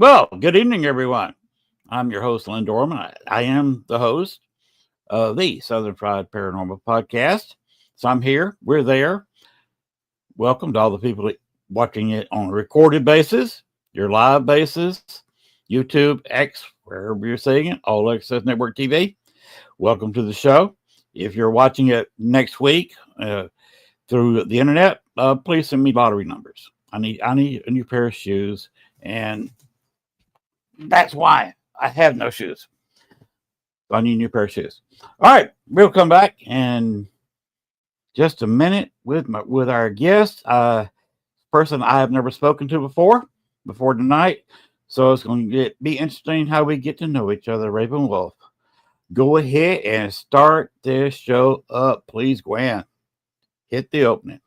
Well, good evening, everyone. I'm your host, Len Dorman. I am the host of the Southern Fried Paranormal Podcast. So I'm here. We're there. Welcome to all the people watching it on a recorded basis, your live basis, YouTube, X, wherever you're seeing it, All Access Network TV. Welcome to the show. If you're watching it next week through the internet, please send me lottery numbers. I need a new pair of shoes, and that's why I have no shoes. So I need a new pair of shoes. All right, we'll come back in just a minute with our guest, person I have never spoken to before tonight. So it's going to be interesting how we get to know each other, Raven Wolfe. Go ahead and start this show up, please, Gwen. Hit the opening.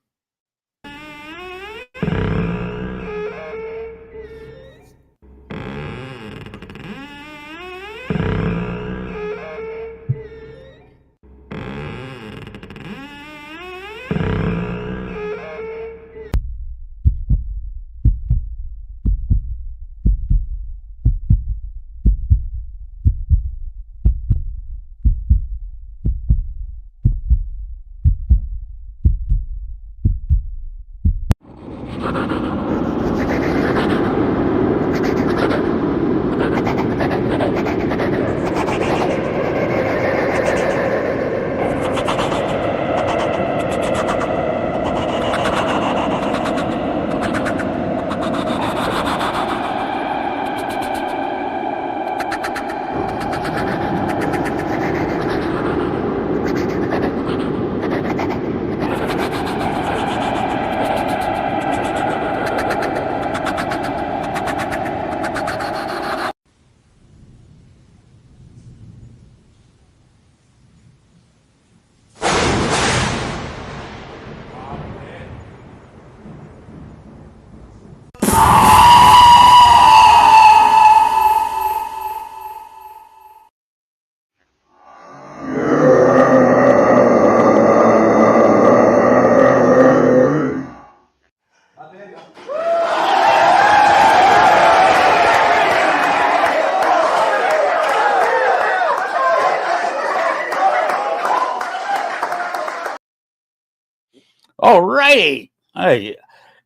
All righty. Hey,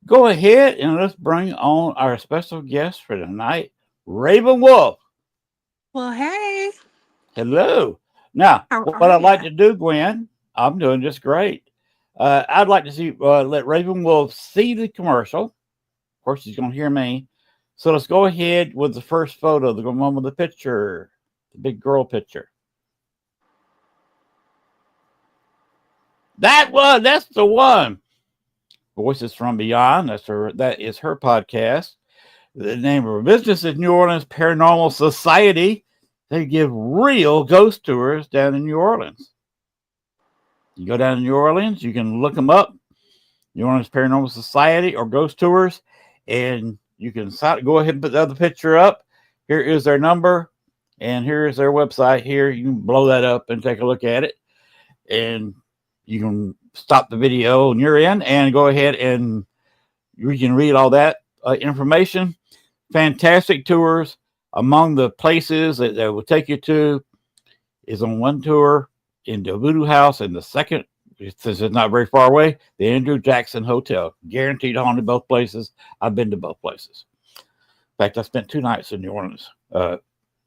go ahead and let's bring on our special guest for tonight, Raven Wolfe. Well, hey. Hello. Now, How what are I'd like ya? to do, Gwen, I'm doing just great. I'd like to let Raven Wolfe see the commercial. Of course, he's going to hear me. So let's go ahead with the first photo, the one with the picture, the big girl picture. That's the one. Voices from Beyond. That is her podcast. The name of her business is New Orleans Paranormal Society. They give real ghost tours down in New Orleans. You go down to New Orleans, you can look them up, New Orleans Paranormal Society or Ghost Tours, and you can go ahead and put the other picture up. Here is their number, and here is their website. Here, you can blow that up and take a look at it, and you can stop the video on your end and go ahead and you can read all that information. Fantastic tours. Among the places that will take you to is on one tour in the Voodoo House, and the second, since it's not very far away, the Andrew Jackson Hotel. Guaranteed haunted both places. I've been to both places. In fact, I spent 2 nights in New Orleans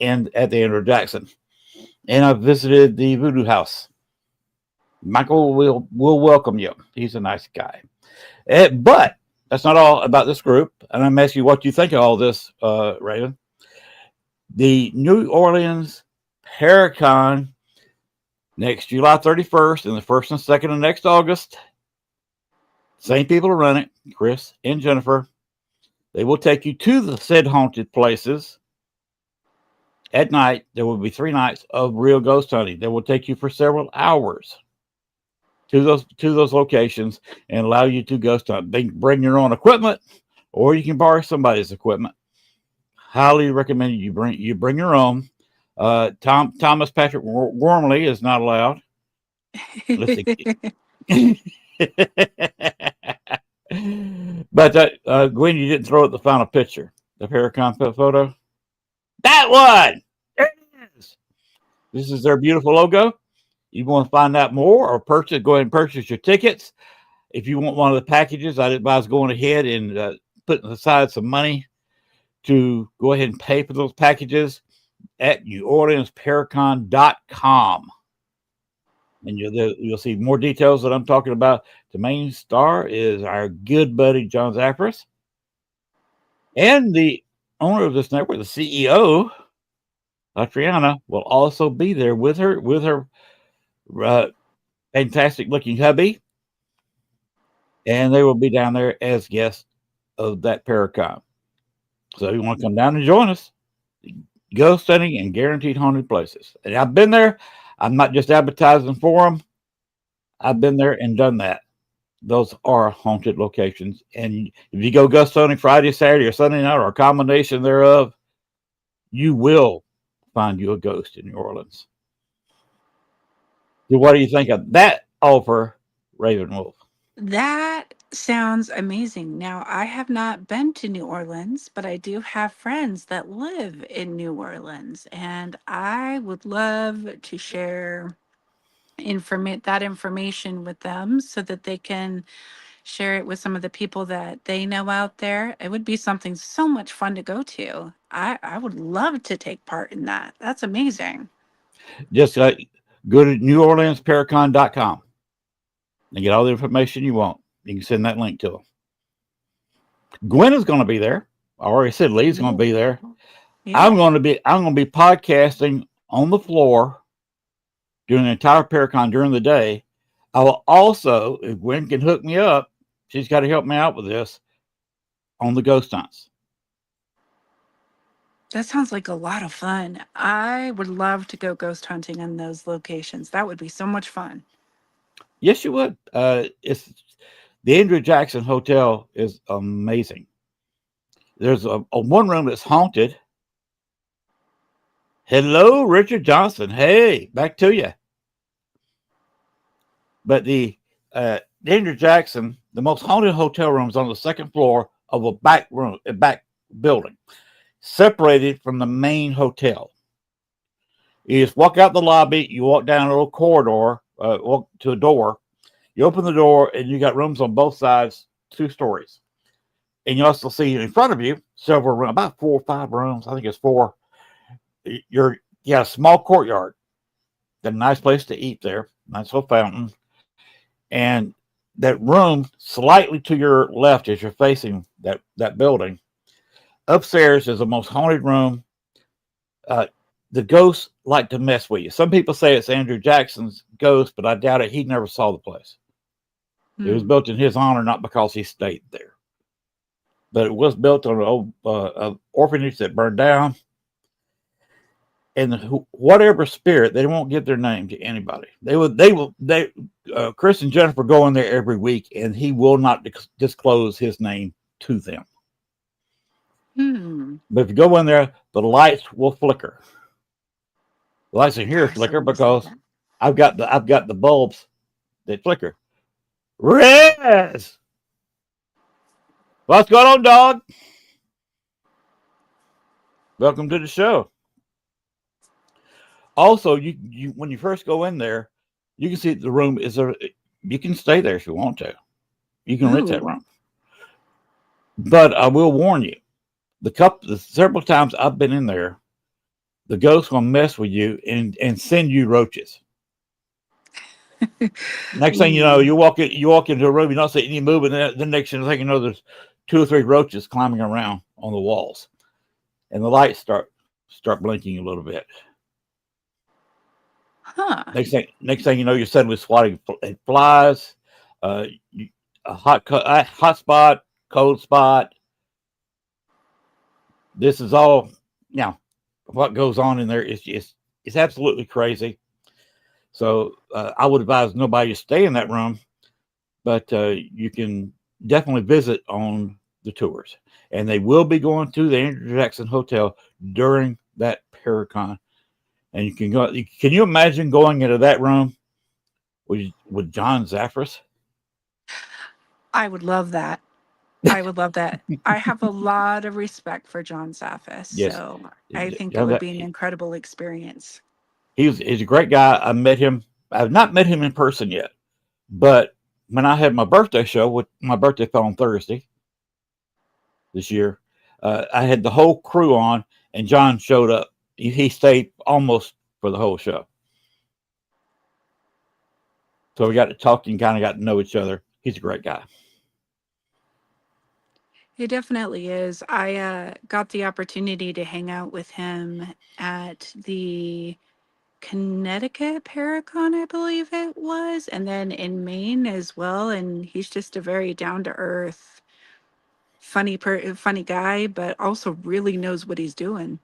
and at the Andrew Jackson. And I visited the Voodoo House. Michael will welcome you. He's a nice guy. But that's not all about this group. And I'm asking you what you think of all this, Raven. The New Orleans Paracon next July 31st and the 1st and 2nd of next August. Same people who run it, Chris and Jennifer. They will take you to the said haunted places. At night, there will be 3 nights of real ghost hunting. They will take you for several hours to those locations and allow you to ghost hunt. They bring your own equipment, or you can borrow somebody's equipment. Highly recommend you bring your own. Thomas Patrick Wormley is not allowed. Let's see. But Gwen, you didn't throw out the final picture. The Paracon photo. That one. There it is. This is their beautiful logo. You want to find out more or purchase? Go ahead and purchase your tickets. If you want one of the packages, I'd advise going ahead and putting aside some money to go ahead and pay for those packages at NewOrleansParacon.com. And you'll see more details that I'm talking about. The main star is our good buddy, John Zaffras. And the owner of this network, the CEO, Adriana, will also be there with her fantastic looking hubby. And they will be down there as guests of that Paracon. So if you want to come down and join us, ghost hunting and guaranteed haunted places. And I've been there. I'm not just advertising for them. I've been there and done that. Those are haunted locations. And if you go ghost hunting Friday, Saturday, or Sunday night, or a combination thereof, you will find you a ghost in New Orleans. So what do you think of that offer, Raven Wolf? That sounds amazing. Now, I have not been to New Orleans, but I do have friends that live in New Orleans, and I would love to share that information with them so that they can share it with some of the people that they know out there. It would be something so much fun to go to. I would love to take part in that. That's amazing. Just go to NewOrleansParacon.com and get all the information you want. You can send that link to them. Gwen is going to be there. I already said Lee's going to be there. Yeah. I'm going to be podcasting on the floor during the entire Paracon during the day. I will also, if Gwen can hook me up, she's got to help me out with this, on the ghost hunts. That sounds like a lot of fun. I would love to go ghost hunting in those locations. That would be so much fun. Yes, you would. It's the Andrew Jackson Hotel is amazing. There's a one room that's haunted. Hello, Richard Johnson. Hey, back to you. But the Andrew Jackson, the most haunted hotel room is on the second floor of a back building, separated from the main hotel. You just walk out the lobby, you walk down a little corridor, walk to a door, you open the door, and you got rooms on both sides, 2 stories. And you also see in front of you several rooms, about 4 or 5 rooms. I think it's 4. You got a small courtyard, got a nice place to eat there, nice little fountain. And that room slightly to your left as you're facing that building. Upstairs is the most haunted room. The ghosts like to mess with you. Some people say it's Andrew Jackson's ghost, but I doubt it. He never saw the place. It was built in his honor, not because he stayed there. But it was built on an old orphanage that burned down. And whatever spirit, they won't give their name to anybody. Chris and Jennifer go in there every week, and he will not disclose his name to them. But if you go in there, the lights will flicker. The lights in here flicker because I've got the bulbs that flicker. Rez, what's going on, dog? Welcome to the show. Also, you when you first go in there, you can see the room is you can stay there if you want to. You can rent that room. But I will warn you, the several times I've been in there, the ghost will mess with you and send you roaches. Next thing you know, you walk into a room, you don't see any movement, and the next thing you know, there's 2 or 3 roaches climbing around on the walls, and the lights start blinking a little bit. Huh. Next thing you know, you're suddenly swatting at flies, a hot spot, cold spot. This is all what goes on in there is it's absolutely crazy. So I would advise nobody to stay in that room, but you can definitely visit on the tours, and they will be going to the Andrew Jackson Hotel during that Paracon. And you can go. Can you imagine going into that room with John Zaffras? I would love that. I would love that. I have a lot of respect for John Zaffis, Yes, so I think that John, would be an incredible experience. he's a great guy. I met him. I've not met him in person yet, but when I had my birthday show, with my birthday fell on Thursday this year, I had the whole crew on, and John showed up. He stayed almost for the whole show. So we got to talk and kind of got to know each other. He's a great guy. He definitely is. I got the opportunity to hang out with him at the Connecticut Paracon, I believe it was, and then in Maine as well. And he's just a very down to earth, funny guy, but also really knows what he's doing.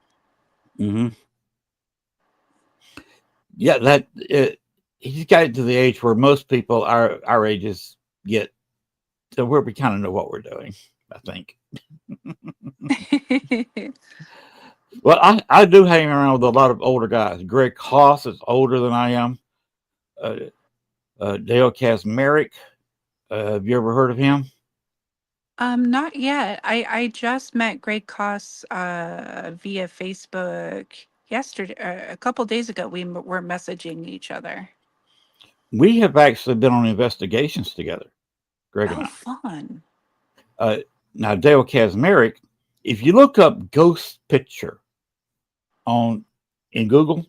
Mm-hmm. Yeah, he's got to the age where most people our ages get to where we kind of know what we're doing, I think. Well, I do hang around with a lot of older guys. Greg Haas is older than I am. Dale Kazmarek. Have you ever heard of him? Not yet. I just met Greg Koss via Facebook yesterday, a couple days ago. Were messaging each other. We have actually been on investigations together, Greg and Oh, I. fun. Now, Dale Kazmarek, if you look up ghost picture in Google,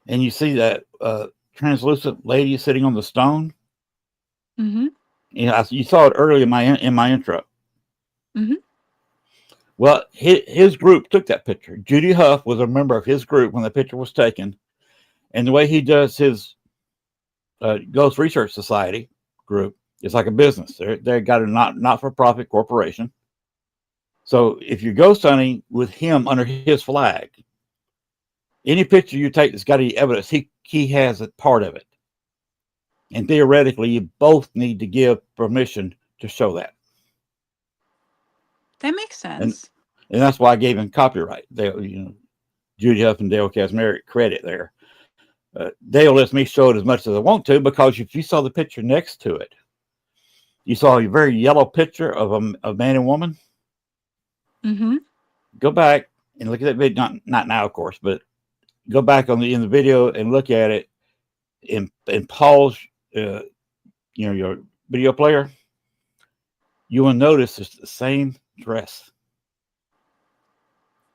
and you see that translucent lady sitting on the stone, Mm-hmm. you saw it earlier in my intro. Mm-hmm. Well, his group took that picture. Judy Huff was a member of his group when the picture was taken, and the way he does his Ghost Research Society group is like a business. They got a not for profit corporation. So if you're ghost hunting with him under his flag, any picture you take that's got any evidence, he has a part of it. And theoretically, you both need to give permission to show that. That makes sense. And that's why I gave him copyright. Judy Huff and Dale Kazmarek credit there. Dale lets me show it as much as I want to, because if you saw the picture next to it, you saw a very yellow picture of a man and woman. Mm-hmm. Go back and look at that video. Not now, of course, but go back in the video and look at it, and pause. Your video player. You will notice it's the same dress.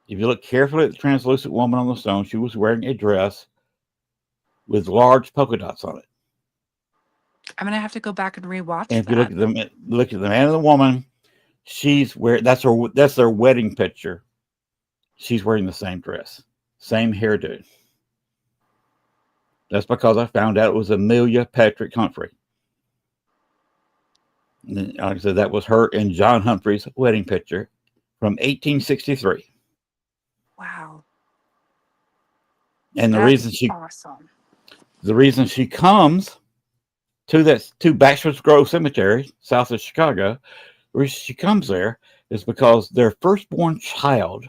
If you look carefully at the translucent woman on the stone, she was wearing a dress with large polka dots on it. I'm gonna have to go back and rewatch And if that. you look at the man and the woman, that's their wedding picture. She's wearing the same dress, same hairdo. That's because I found out it was Amelia Patrick Humphrey. And like I said, that was her and John Humphrey's wedding picture from 1863. Wow. And That's awesome. The reason she comes to Bachelor's Grove Cemetery, south of Chicago, the reason she comes there is because their firstborn child,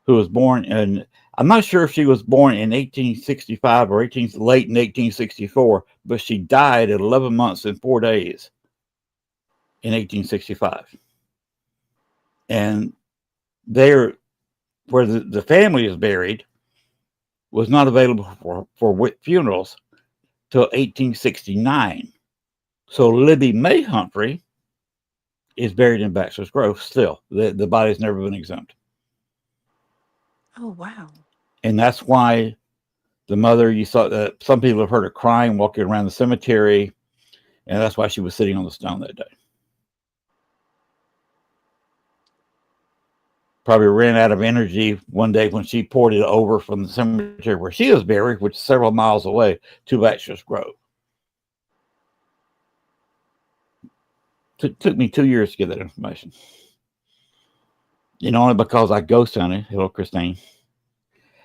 who was born in, I'm not sure if she was born in 1865 or late in 1864, but she died at 11 months and 4 days in 1865. And there, where the family is buried, was not available for funerals till 1869. So Libby May Humphrey is buried in Bachelor's Grove still. The body's never been exhumed. Oh, wow. And that's why the mother, you saw that some people have heard her crying walking around the cemetery, and that's why she was sitting on the stone that day. Probably ran out of energy one day when she poured it over from the cemetery where she was buried, which is several miles away, to Bachelor's Grove. Took me 2 years to get that information. Only because I ghost hunted. Hello, Christine.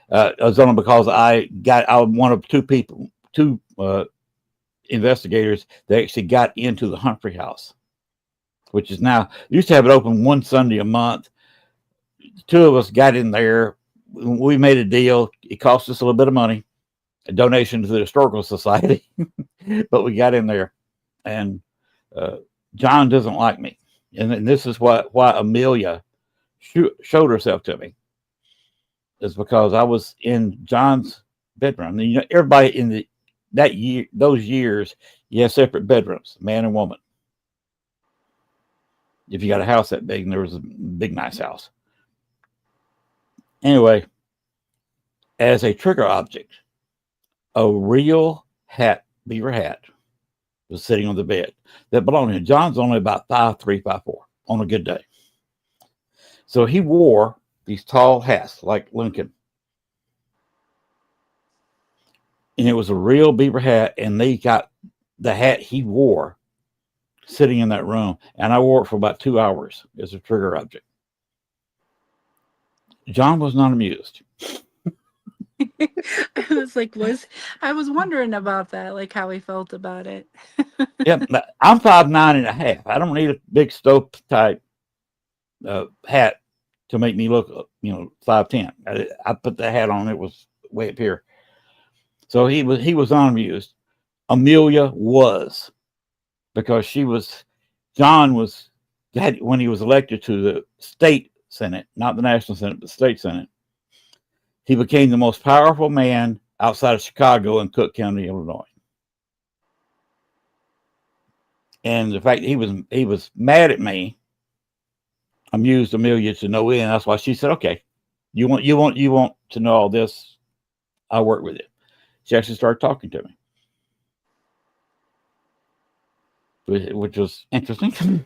It was only because I was one of two investigators that actually got into the Humphrey house, which is now, used to have it open one Sunday a month. Two of us got in there. We made a deal. It cost us a little bit of money, a donation to the Historical Society, but we got in there. And John doesn't like me. And this is why Amelia showed herself to me, is because I was in John's bedroom. And, everybody in those years, you have separate bedrooms, man and woman. If you got a house that big, and there was a big, nice house. Anyway, as a trigger object, a real beaver hat, was sitting on the bed that belonged to him. John's only about 5'3", 5'4" on a good day. So he wore these tall hats like Lincoln. And it was a real beaver hat, and they got the hat he wore sitting in that room. And I wore it for about 2 hours as a trigger object. John was not amused. I was wondering about that, like how he felt about it. Yeah, I'm 5'9.5". I don't need a big stove type hat to make me look, 5'10". I put the hat on; it was way up here. So he was unamused. Amelia was, because John was when he was elected to the state Senate, not the national Senate, but the state Senate. He became the most powerful man outside of Chicago in Cook County, Illinois. And the fact he was mad at me amused Amelia to no end. That's why she said, "Okay, you want to know all this? I'll work with it." She actually started talking to me, which was interesting.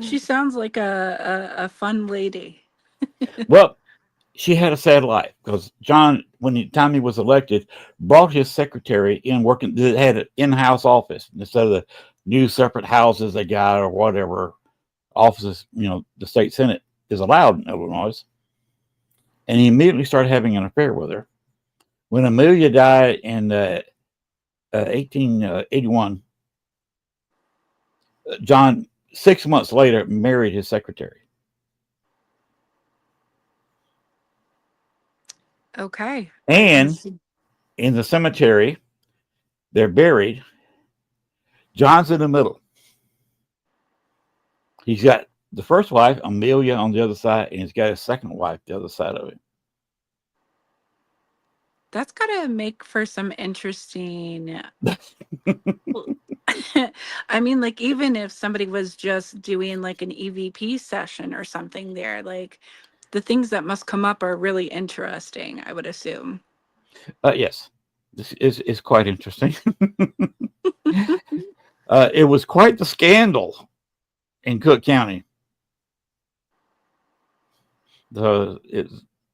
She sounds like a fun lady. Well, she had a sad life because John, when the time he was elected, brought his secretary in working that had an in-house office instead of the new separate houses they got or whatever offices, the state Senate is allowed in Illinois. And he immediately started having an affair with her. When Amelia died in 1881, John, 6 months later, married his secretary. Okay. And in the cemetery, they're buried. John's in the middle. He's got the first wife, Amelia, on the other side, and he's got his second wife the other side of him. That's gotta make for some interesting. I mean, like, even if somebody was just doing like an EVP session or something there, like the things that must come up are really interesting, I would assume. Yes, this is quite interesting. It was quite the scandal in Cook County. So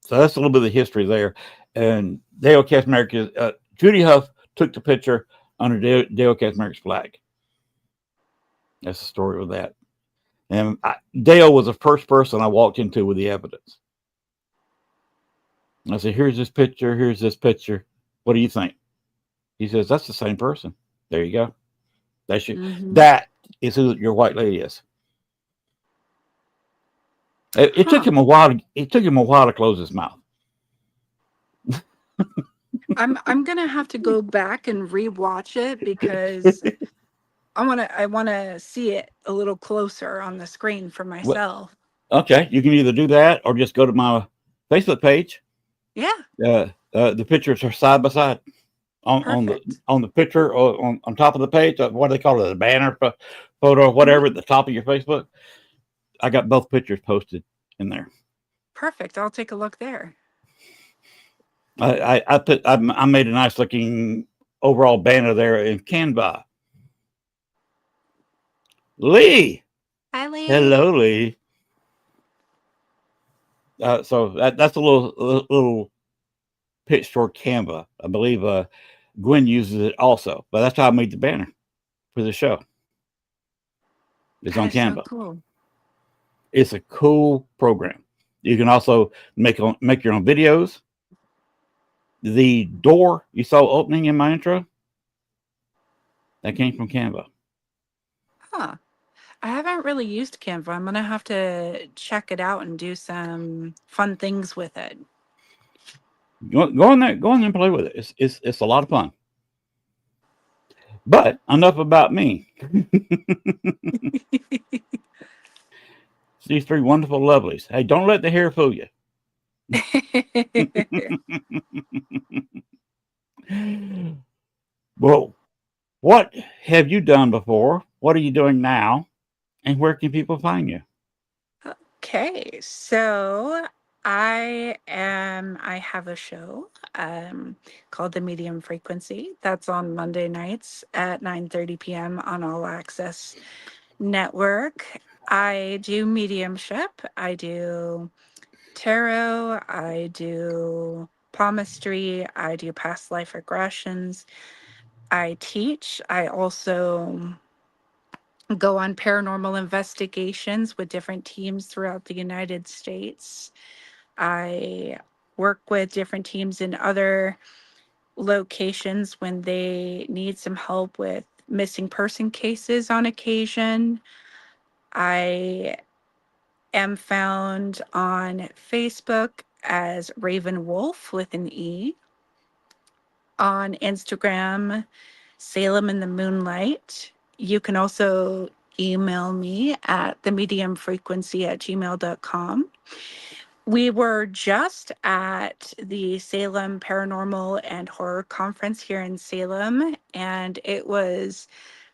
that's a little bit of the history there. And Dale Kaczmarek, Judy Huff took the picture under Dale Kaczmarek's flag. That's the story with that. And Dale was the first person I walked into with the evidence. I said, "Here's this picture. Here's this picture. What do you think?" He says, "That's the same person." There you go. That is who your white lady is. It took him a while. It took him a while to close his mouth. I'm gonna have to go back and rewatch it because I wanna see it a little closer on the screen for myself. Okay, you can either do that or just go to my Facebook page. Yeah. The pictures are side by side on the picture or on top of the page. What do they call it? A banner photo or whatever at the top of your Facebook. I got both pictures posted in there. Perfect. I'll take a look there. I made a nice looking overall banner there in Canva. Lee. Hi, Lee. Hello, Lee. So that's a little pitch toward Canva. I believe Gwen uses it also, but that's how I made the banner for the show. It's on Canva. So cool. It's a cool program. You can also make your own videos. The door you saw opening in my intro, that came from Canva. Huh. I haven't really used Canva. I'm going to have to check it out and do some fun things with it. Go in there and play with it. It's a lot of fun. But enough about me. It's these three wonderful lovelies. Hey, don't let the hair fool you. Well, what have you done before? What are you doing now? And where can people find you? Okay, so I have a show called The Medium Frequency. That's on Monday nights at 9:30 p.m. on All Access Network. I do mediumship. I do tarot. I do palmistry. I do past life regressions. I teach. I also go on paranormal investigations with different teams throughout the United States. I work with different teams in other locations when they need some help with missing person cases on occasion. I am found on Facebook as Raven Wolfe with an E, on Instagram, Salem in the Moonlight. You can also email me at themediumfrequency@gmail.com. We were just at the Salem Paranormal and Horror Conference here in Salem, and it was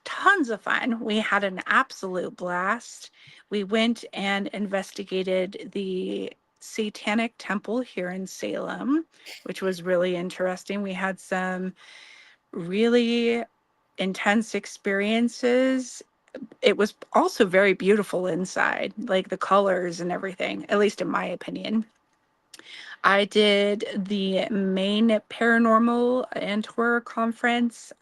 tons of fun. We had an absolute blast. We went and investigated the Satanic Temple here in Salem, which was really interesting. We had some really intense experiences. It was also very beautiful inside, like the colors and everything, at least in my opinion. I did the main paranormal and horror conference.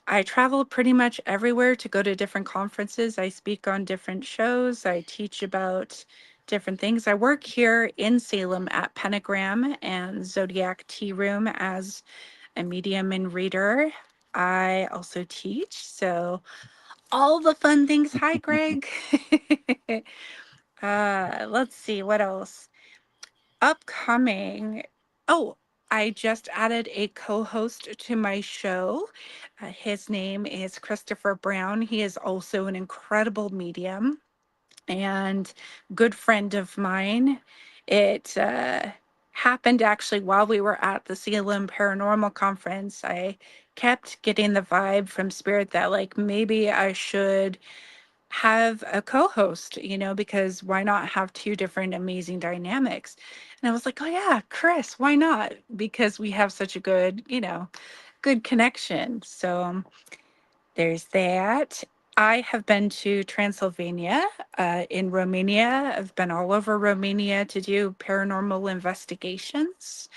I travel pretty much everywhere to go to different conferences. I speak on different shows. I teach about different things. I work here in Salem at Pentagram and Zodiac Tea Room as a medium and reader. I also teach. So all the fun things. Hi, Greg. Let's see what else. Upcoming. Oh, I just added a co-host to my show. His name is Christopher Brown. He is also an incredible medium and good friend of mine. It happened actually while we were at the Salem Paranormal Conference. I kept getting the vibe from Spirit that like maybe I should have a co-host, because why not have two different amazing dynamics? And I was like, oh yeah, Chris, why not? Because we have such a good, good connection. So there's that. I have been to Transylvania, in Romania. I've been all over Romania to do paranormal investigations.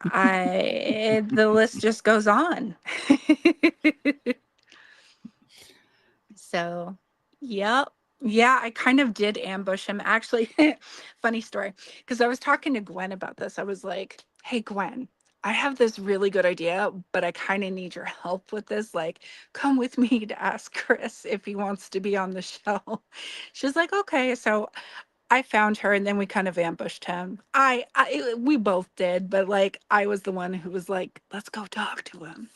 The list just goes on. So, yep. Yeah, I kind of did ambush him. Actually, funny story. Because I was talking to Gwen about this. I was like, hey, Gwen, I have this really good idea, but I kind of need your help with this. Like, come with me to ask Chris if he wants to be on the show. She's like, okay. So I found her and then we kind of ambushed him. We both did, but like, I was the one who was like, let's go talk to him.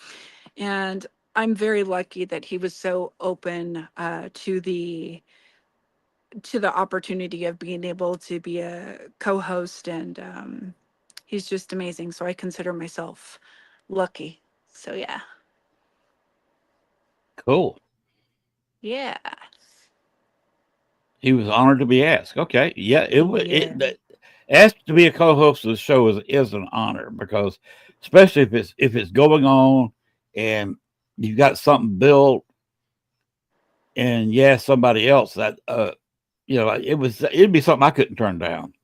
And I'm very lucky that he was so open to the opportunity of being able to be a co-host, and he's just amazing. So I consider myself lucky. So yeah, Cool. yeah, He was honored to be asked. Okay. Yeah, it was yeah. asked to be a co-host of the show is an honor because especially if it's going on and you've got something built and yeah, somebody else that it'd be something I couldn't turn down.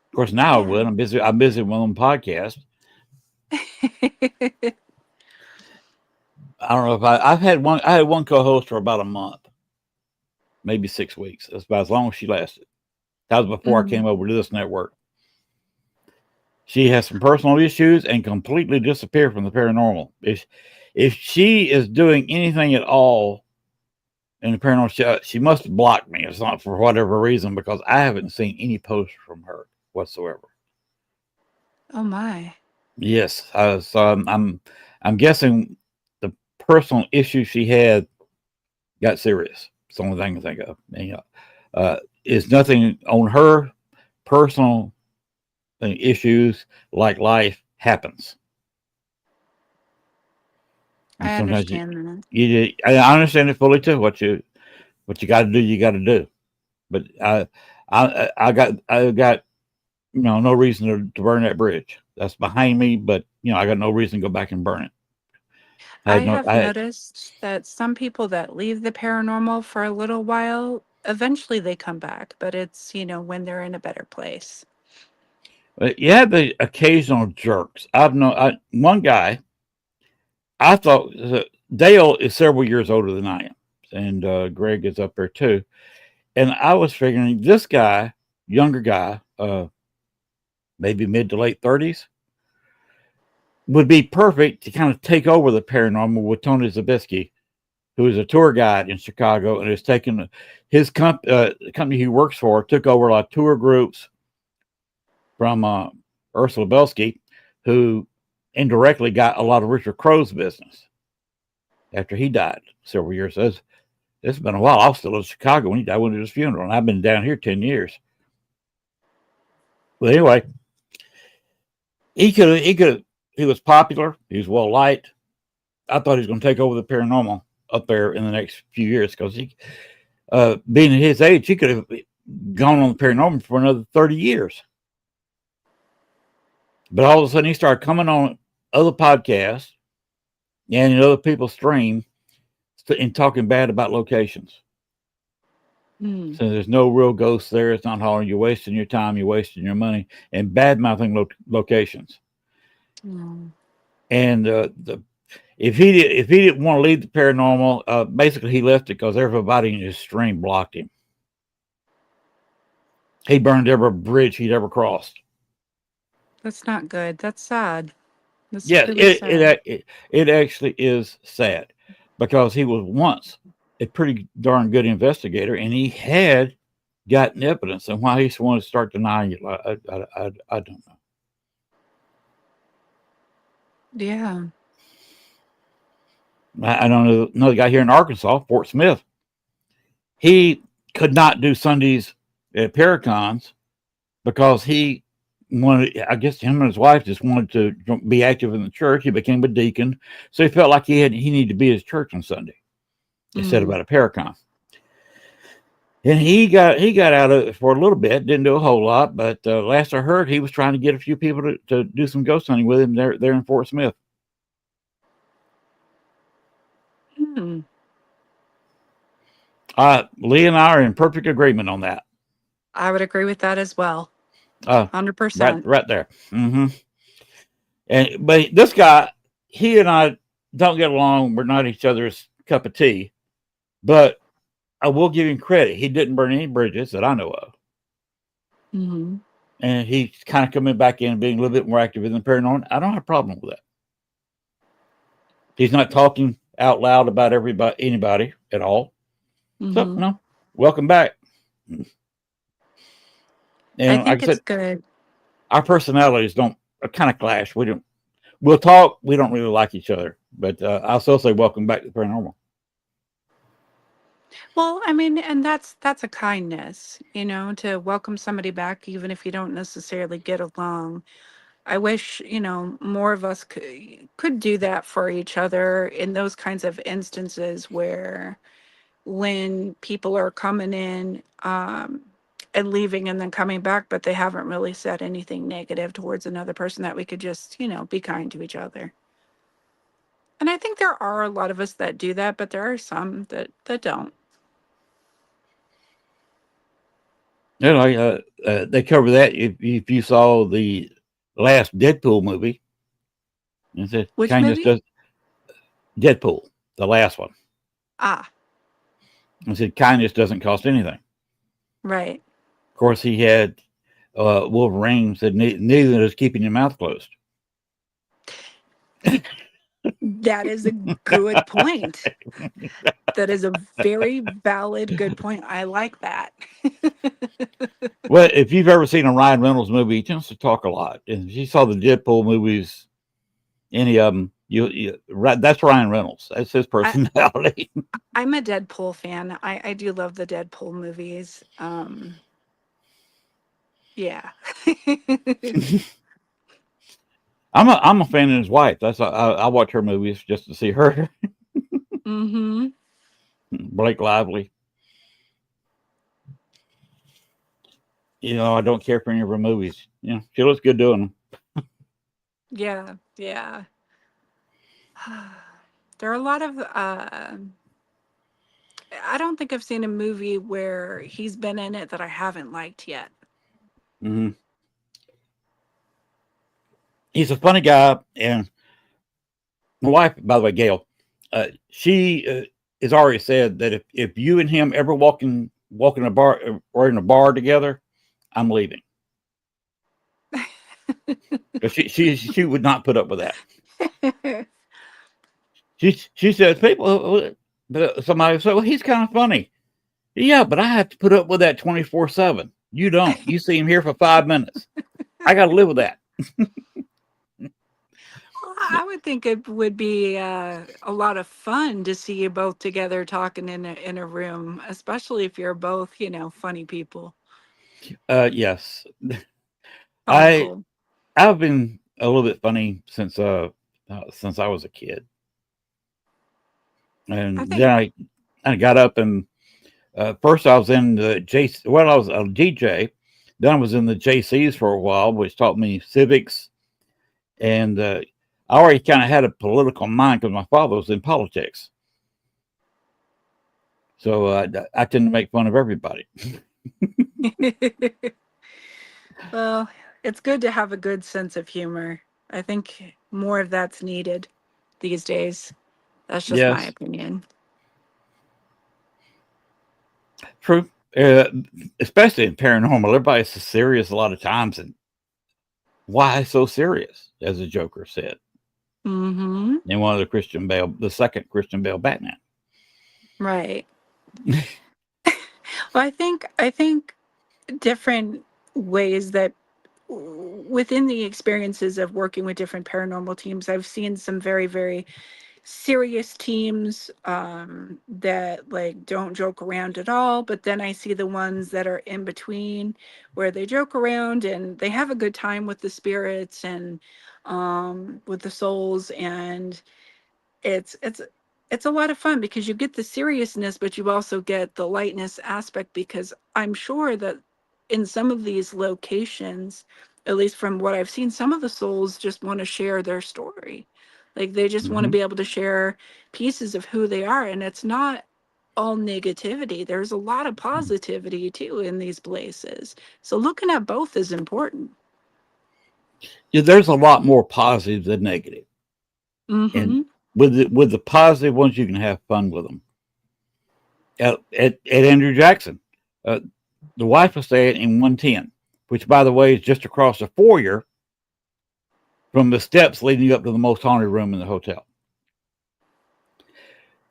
Of course, now I Yeah. would. I'm busy. I'm busy with my own podcast. I don't know if I've had one. I had one co-host for about a month, maybe 6 weeks. That's about as long as she lasted. That was before I Mhm. came over to this network. She has some personal issues and completely disappeared from the paranormal. If she is doing anything at all in the paranormal, she must block me. It's not for whatever reason because I haven't seen any posts from her whatsoever. Oh my. Yes, so I'm guessing the personal issue she had got serious. It's the only thing I can think of. Is nothing on her personal issues like life happens. And I sometimes understand that. I understand it fully too. What you got to do, you got to do. But I got no reason to burn that bridge. That's behind me. But I got no reason to go back and burn it. I I had no. have noticed that some people that leave the paranormal for a little while, eventually they come back, but it's, when they're in a better place. You have the occasional jerks. One guy. I thought Dale is several years older than I am, and Greg is up there too. And I was figuring this guy, younger guy, maybe mid to late 30s, would be perfect to kind of take over the paranormal with Tony Zabiskie, who is a tour guide in Chicago and has taken his company he works for, took over a lot of tour groups from Ursula Belsky, who indirectly got a lot of Richard Crowe's business after he died several years. It's been a while. I was still in Chicago when he died. I went to his funeral, and I've been down here 10 years. But anyway, he was popular. He was well liked. I thought he was going to take over the paranormal up there in the next few years because being at his age, he could have gone on the paranormal for another 30 years. But all of a sudden, he started coming on other podcasts and in other people's stream and talking bad about locations. Hmm. So there's no real ghosts there. It's not hollering. You're wasting your time. You're wasting your money and bad mouthing locations. Mm. And if he didn't want to leave the paranormal, basically he left it because everybody in his stream blocked him. He burned every bridge he'd ever crossed. That's not good. That's sad. That's Yeah, truly sad. it actually is sad because he was once a pretty darn good investigator, and he had gotten evidence. And why he wanted to start denying it, I don't know. Yeah. I don't know another guy here in Arkansas, Fort Smith. He could not do Sundays at Paracons because he wanted, I guess him and his wife just wanted to be active in the church. He became a deacon. So he felt like he needed to be at his church on Sunday. He said about a Paracon. And he got out of it for a little bit, didn't do a whole lot, but last I heard, he was trying to get a few people to do some ghost hunting with him there in Fort Smith. Hmm. Lee and I are in perfect agreement on that. I would agree with that as well. Right 100%. there. Mm-hmm. But this guy, he and I don't get along. We're not each other's cup of tea. But I will give him credit. He didn't burn any bridges that I know of. Mm-hmm. And he's kind of coming back in and being a little bit more active in the paranormal. I don't have a problem with that. He's not talking out loud about anybody at all. Mm-hmm. So, welcome back. I And think like I it's said, good. our personalities don't kind of clash. We'll talk. We don't really like each other. But I'll still say welcome back to the paranormal. Well, I mean, and that's a kindness, to welcome somebody back, even if you don't necessarily get along. I wish, more of us could do that for each other in those kinds of instances where when people are coming in and leaving and then coming back, but they haven't really said anything negative towards another person, that we could just, be kind to each other. And I think there are a lot of us that do that, but there are some that don't. They cover that if you saw the last Deadpool movie. It said Which kindness movie? does Deadpool, the last one. Ah, It said kindness doesn't cost anything. right. Of course, he had Wolverine said neither is keeping your mouth closed. That is a good point. That is a very valid, good point. I like that. Well, if you've ever seen a Ryan Reynolds movie, he tends to talk a lot. And if you saw the Deadpool movies, any of them, Right, that's Ryan Reynolds. That's his I, personality. I'm a Deadpool fan. I do love the Deadpool movies. Yeah. I'm a fan of his wife. That's I watch her movies just to see her. Mm-hmm. Blake Lively. I don't care for any of her movies. She looks good doing them. Yeah. Yeah. There are a lot of I don't think I've seen a movie where he's been in it that I haven't liked yet. Hmm. He's a funny guy, and my wife, by the way, Gail, she has already said that if you and him ever walk in a bar or in a bar together, I'm leaving. She would not put up with that. She says people, but somebody said, well, he's kind of funny. Yeah, but I have to put up with that 24/7. You don't. You see him here for 5 minutes. I got to live with that. Well, I would think it would be a lot of fun to see you both together talking in a room, especially if you're both, funny people. Yes, Oh, I cool. I've been a little bit funny since I was a kid, I and think then I got up and first I was in the I was a DJ. Then I was in the JCs for a while, which taught me civics, and I already kind of had a political mind because my father was in politics. So I tend to make fun of everybody. well, it's good to have a good sense of humor. I think more of that's needed these days. That's just my Yes, opinion. true. Especially in paranormal, everybody's so serious a lot of times, and why so serious? As the Joker said Mm-hmm. in one of the second Christian Bale Batman. Right. Well, I think different ways that within the experiences of working with different paranormal teams, I've seen some very, very serious teams that like don't joke around at all. But then I see the ones that are in between where they joke around and they have a good time with the spirits and with the souls, and it's it's a lot of fun because you get the seriousness but you also get the lightness aspect, because I'm sure that in some of these locations, at least from what I've seen, some of the souls just want to share their story. Like they just want to Hmm. be able to share pieces of who they are, and it's not all negativity. There's a lot of positivity too in these places, so looking at both is important. Yeah, there's a lot more positive than negative, and Mm-hmm. with the positive ones, you can have fun with them. At Andrew Jackson, uh, the wife was staying in 110, which, by the way, is just across the foyer from the steps leading up to the most haunted room in the hotel.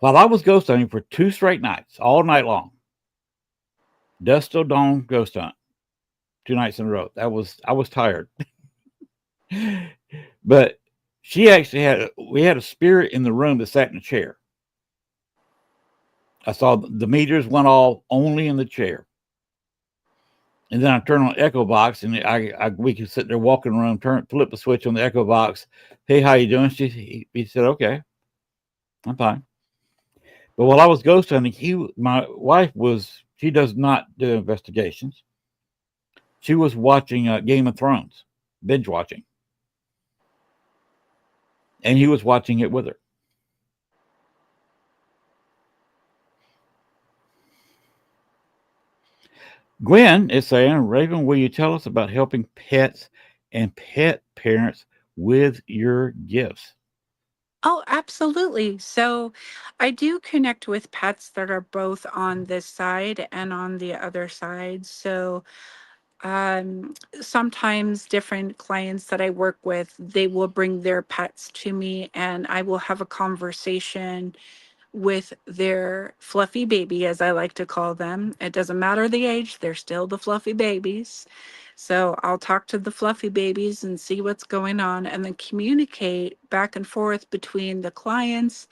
While I was ghost hunting for 2 straight nights, all night long, dusk till dawn ghost hunt, 2 nights in a row. I was tired, but she actually we had a spirit in the room that sat in a chair. I saw the meters went all only in the chair. And then I turn on Echo Box, and we could sit there, walk in the room, flip the switch on the Echo Box. Hey, how you doing? He said, okay, I'm fine. But while I was ghost hunting, my wife she does not do investigations. She was watching Game of Thrones, binge watching, and he was watching it with her. Gwen is saying, Raven, will you tell us about helping pets and pet parents with your gifts? Oh, absolutely. So I do connect with pets that are both on this side and on the other side. So sometimes different clients that I work with, they will bring their pets to me and I will have a conversation with their fluffy baby, as I like to call them. It doesn't matter the age, they're still the fluffy babies. So I'll talk to the fluffy babies and see what's going on, and then communicate back and forth between the clients,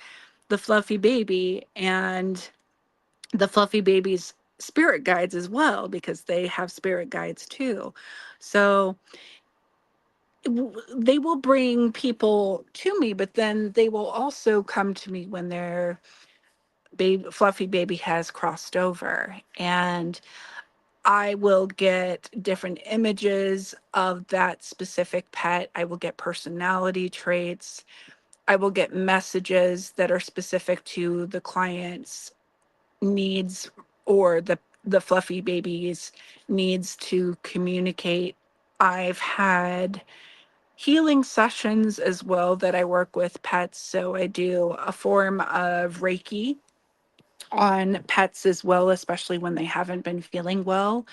the fluffy baby, and the fluffy baby's spirit guides as well, because they have spirit guides too. So they will bring people to me, but then they will also come to me when their baby, fluffy baby, has crossed over, and I will get different images of that specific pet. I will get personality traits. I will get messages that are specific to the client's needs, or the fluffy baby's needs to communicate. I've had healing sessions as well that I work with pets. So I do a form of Reiki on pets as well, especially when they haven't been feeling well.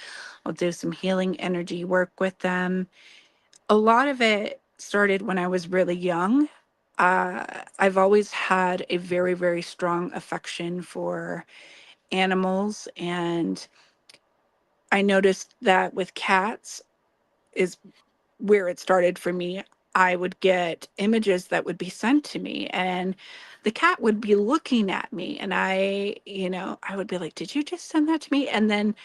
I'll do some healing energy work with them. A lot of it started when I was really young. I've always had a very, very strong affection for animals. And I noticed that with cats is where it started for me. I would get images that would be sent to me, and the cat would be looking at me, and I would be like, "Did you just send that to me?" And then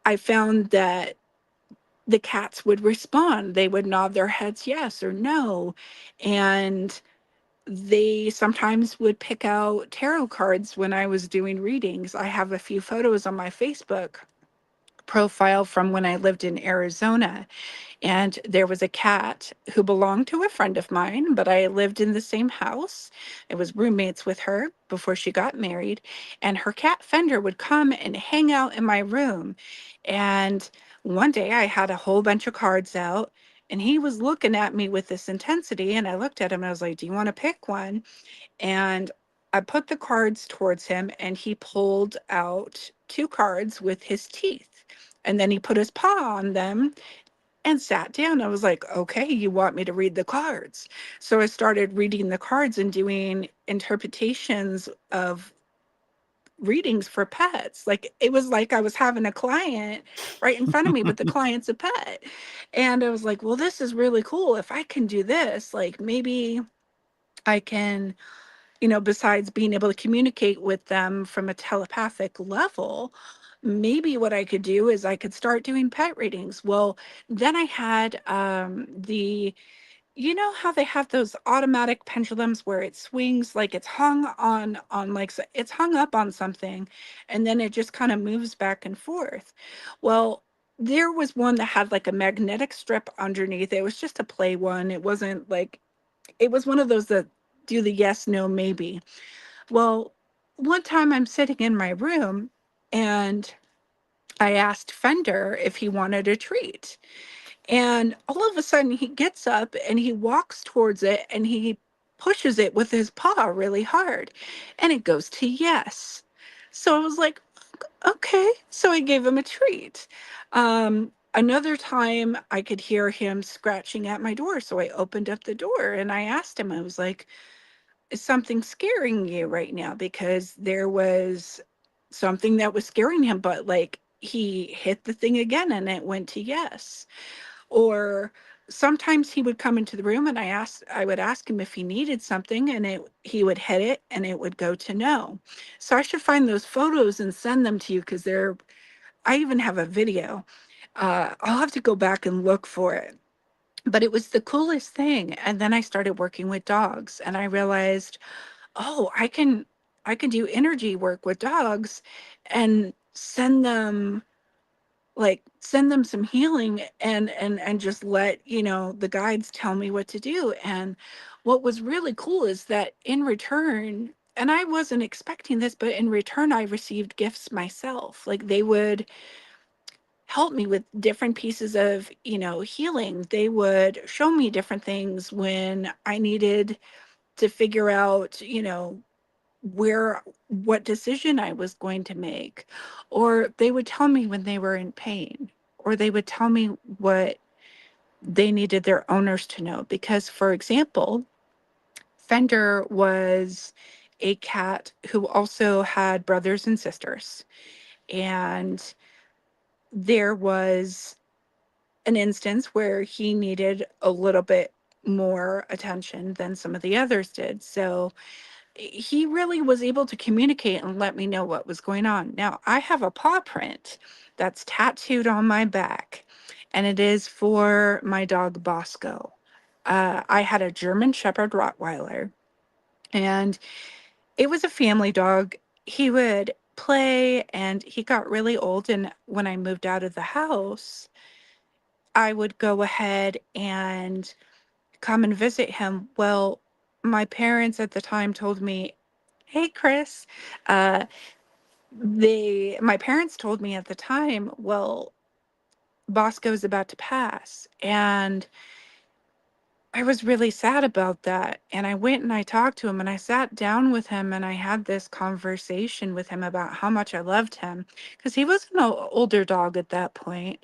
I found that the cats would respond. They would nod their heads yes or no. And they sometimes would pick out tarot cards when I was doing readings. I have a few photos on my Facebook profile from when I lived in Arizona. And there was a cat who belonged to a friend of mine, but I lived in the same house. I was roommates with her before she got married. And her cat Fender would come and hang out in my room. And one day I had a whole bunch of cards out, and he was looking at me with this intensity. And I looked at him and I was like, "Do you want to pick one?" And I put the cards towards him, and he pulled out two cards with his teeth. And then he put his paw on them and sat down. I was like, "Okay, you want me to read the cards?" So I started reading the cards and doing interpretations of readings for pets. Like, it was like I was having a client right in front of me, but the client's a pet. And I was like, "Well, this is really cool. If I can do this, like, maybe I can, besides being able to communicate with them from a telepathic level, maybe what I could do is I could start doing pet readings." Well, then I had how they have those automatic pendulums where it swings, like it's hung on like it's hung up on something, and then it just kind of moves back and forth. Well, there was one that had like a magnetic strip underneath. It was just a play one. It wasn't like, it was one of those that do the yes, no, maybe. Well, one time I'm sitting in my room, and I asked Fender if he wanted a treat. And all of a sudden he gets up and he walks towards it, and he pushes it with his paw really hard, and it goes to yes. So I was like, "Okay." So I gave him a treat. Another time I could hear him scratching at my door. So I opened up the door and I asked him, I was like, "Is something scaring you right now?" Because there was something that was scaring him, but like he hit the thing again and it went to yes. Or sometimes he would come into the room and I would ask him if he needed something, and he would hit it and it would go to no. So I should find those photos and send them to you, because I even have a video. I'll have to go back and look for it. But it was the coolest thing. And then I started working with dogs, and I realized, oh, I can do energy work with dogs and send them some healing, and just let the guides tell me what to do. And what was really cool is that in return, and I wasn't expecting this, but in return I received gifts myself. Like, they would help me with different pieces of healing. They would show me different things when I needed to figure out where what decision I was going to make. Or they would tell me when they were in pain, or they would tell me what they needed their owners to know. Because, for example, Fender was a cat who also had brothers and sisters. And there was an instance where he needed a little bit more attention than some of the others did. So he really was able to communicate and let me know what was going on. Now, I have a paw print that's tattooed on my back, and it is for my dog Bosco. I had a German Shepherd Rottweiler, and it was a family dog. He would play, and he got really old. And when I moved out of the house, I would go ahead and come and visit him. Well, my parents at the time told me, "Hey, Chris," uh, my parents told me at the time, "Well, Bosco's about to pass," and I was really sad about that. And I went and I talked to him and I sat down with him and I had this conversation with him about how much I loved him because he was an older dog at that point.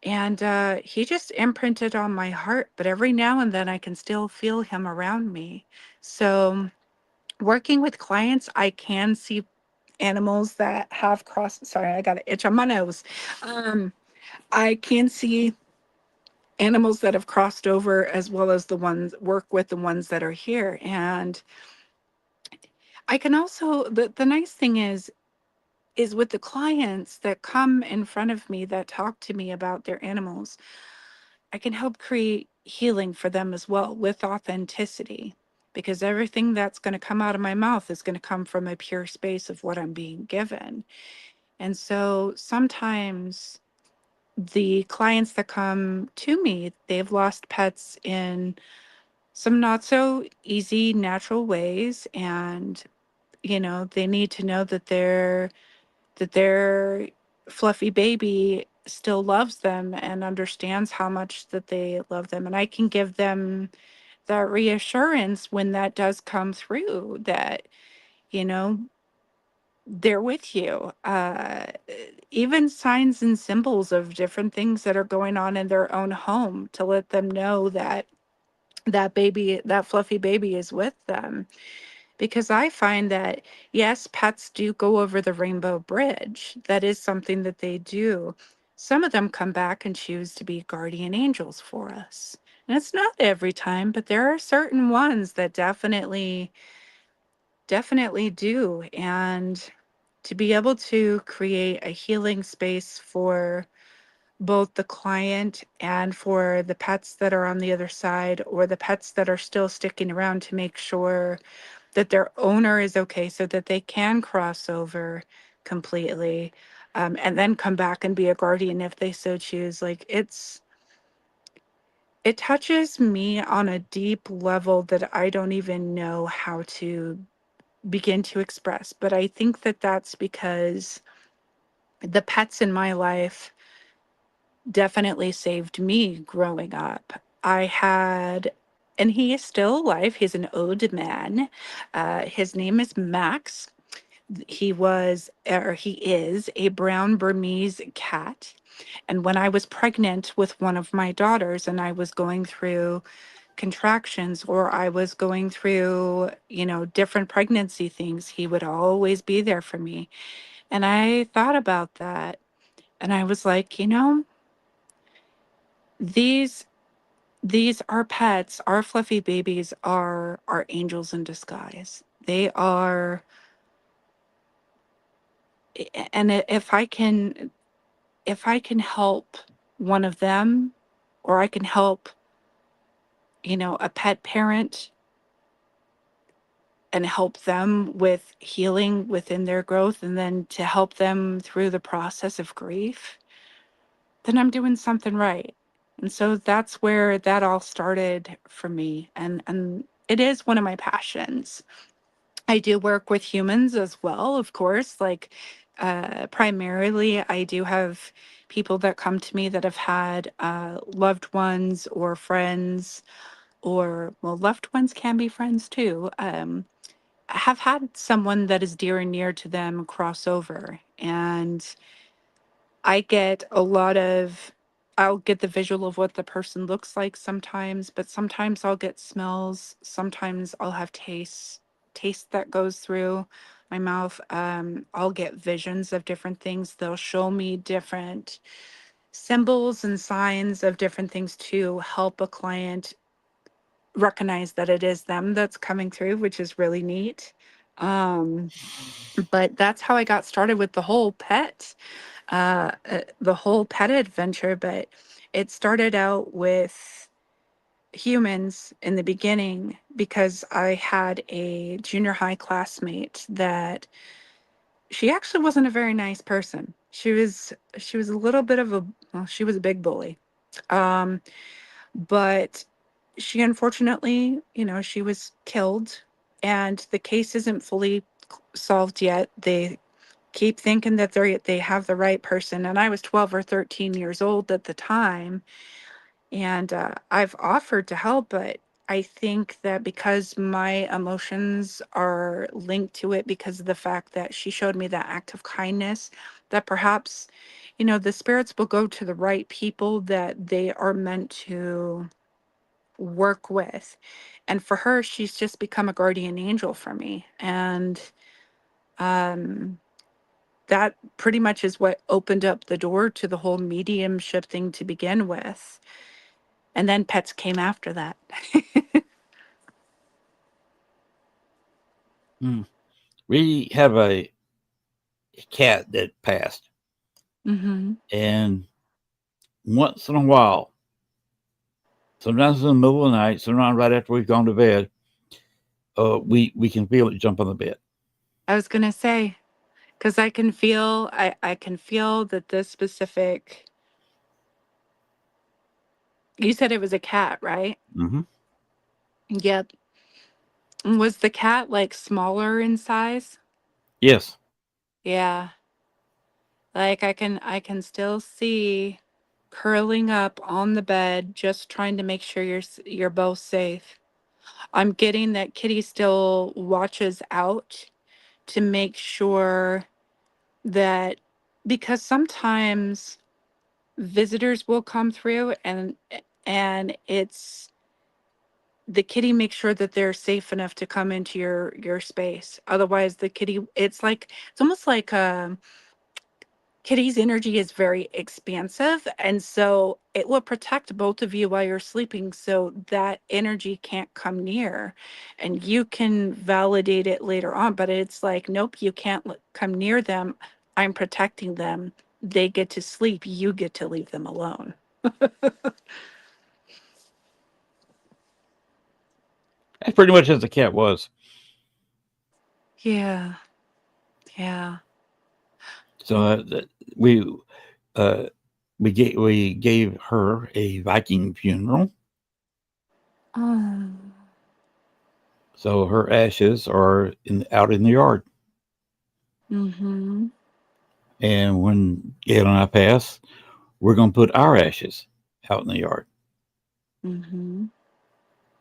And he just imprinted on my heart. But every now and then I can still feel him around me. So, working with clients, I can see animals that have crossed. Sorry, I got an itch on my nose. Um, I can see animals that have crossed over as well as the ones work with the ones that are here. And I can also, the nice thing is with the clients that come in front of me that talk to me about their animals, I can help create healing for them as well with authenticity, because everything that's going to come out of my mouth is going to come from a pure space of what I'm being given. And so sometimes the clients that come to me, they've lost pets in some not so easy natural ways, and they need to know that their fluffy baby still loves them and understands how much that they love them, and I can give them that reassurance when that does come through, that you know they're with you. Even signs and symbols of different things that are going on in their own home, to let them know that that fluffy baby is with them. Because I find that, yes, pets do go over the rainbow bridge. That is something that they do. Some of them come back and choose to be guardian angels for us. And it's not every time, but there are certain ones that definitely do. And to be able to create a healing space for both the client and for the pets that are on the other side, or the pets that are still sticking around to make sure that their owner is okay so that they can cross over completely, and then come back and be a guardian if they so choose. Like, it touches me on a deep level that I don't even know how to begin to express. But I think that that's because the pets in my life definitely saved me growing up. I had, and he is still alive. He's an old man. His name is Max. He is a brown Burmese cat. And when I was pregnant with one of my daughters and I was going through contractions, or I was going through, different pregnancy things, he would always be there for me. And I thought about that and I was like, these these are pets, our fluffy babies are angels in disguise. They are, and if I can help one of them, or I can help, a pet parent, and help them with healing within their growth, and then to help them through the process of grief, then I'm doing something right. And so that's where that all started for me. And it is one of my passions. I do work with humans as well, of course. Like, primarily, I do have people that come to me that have had loved ones or friends, or, well, loved ones can be friends too. Have had someone that is dear and near to them cross over. And I get a lot of, I'll get the visual of what the person looks like sometimes, but sometimes I'll get smells. Sometimes I'll have taste that goes through my mouth. I'll get visions of different things. They'll show me symbols and signs of different things to help a client recognize that it is them that's coming through, which is really neat. Um, but that's how I got started with the whole pet adventure. But it started out with humans in the beginning because I had a junior high classmate that she actually wasn't a very nice person. She was a little bit of a, well, she was a big bully. Um, but she unfortunately, she was killed, and the case isn't fully solved yet. They keep thinking that they have the right person, and I was 12 or 13 years old at the time, and I've offered to help, but I think that because my emotions are linked to it because of the fact that she showed me that act of kindness, that perhaps, the spirits will go to the right people that they are meant to work with. And for her, she's just become a guardian angel for me. And um, that pretty much is what opened up the door to the whole mediumship thing to begin with. And then pets came after that. Mm. We have a cat that passed, Mm-hmm. and once in a while, sometimes in the middle of the night, sometimes right after we've gone to bed, we can feel it jump on the bed. I was gonna say, because I can feel that this specific, you said it was a cat, right? Mm-hmm. Yep. Was the cat like smaller in size? Yes. Yeah. Like I can still see curling up on the bed, just trying to make sure you're both safe. I'm getting that Kitty still watches out to make sure that, because sometimes visitors will come through, and it's the kitty makes sure that they're safe enough to come into your space. Otherwise, the kitty, it's almost like Kitty's energy is very expansive, and so it will protect both of you while you're sleeping so that energy can't come near. And you can validate it later on, but it's like, nope, you can't come near them. I'm protecting them. They get to sleep. You get to leave them alone. That's pretty much as the cat was. Yeah. Yeah. So we uh, we gave her a Viking funeral. Oh. So her ashes are out in the yard. Mm-hmm. And when Gail and I pass, we're going to put our ashes out in the yard Mm-hmm.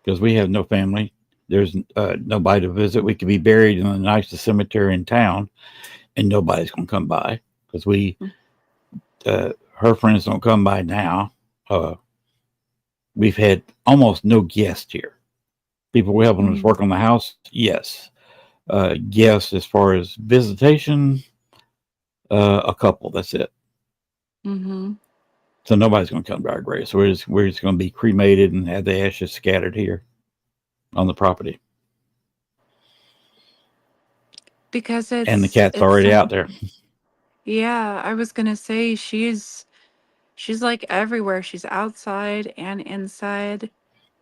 because we have no family. There's nobody to visit. We could be buried in the nicest cemetery in town, and nobody's going to come by because her friends don't come by now. Uh, we've had almost no guests here. People were helping us Mm-hmm. work on the house, yes. Guests as far as visitation, a couple. That's it. Mm-hmm. So nobody's going to come to our grave. So we're just going to be cremated and have the ashes scattered here on the property. Because And the it's cat's it's already out some there. yeah, I was gonna say she's like everywhere. She's outside and inside.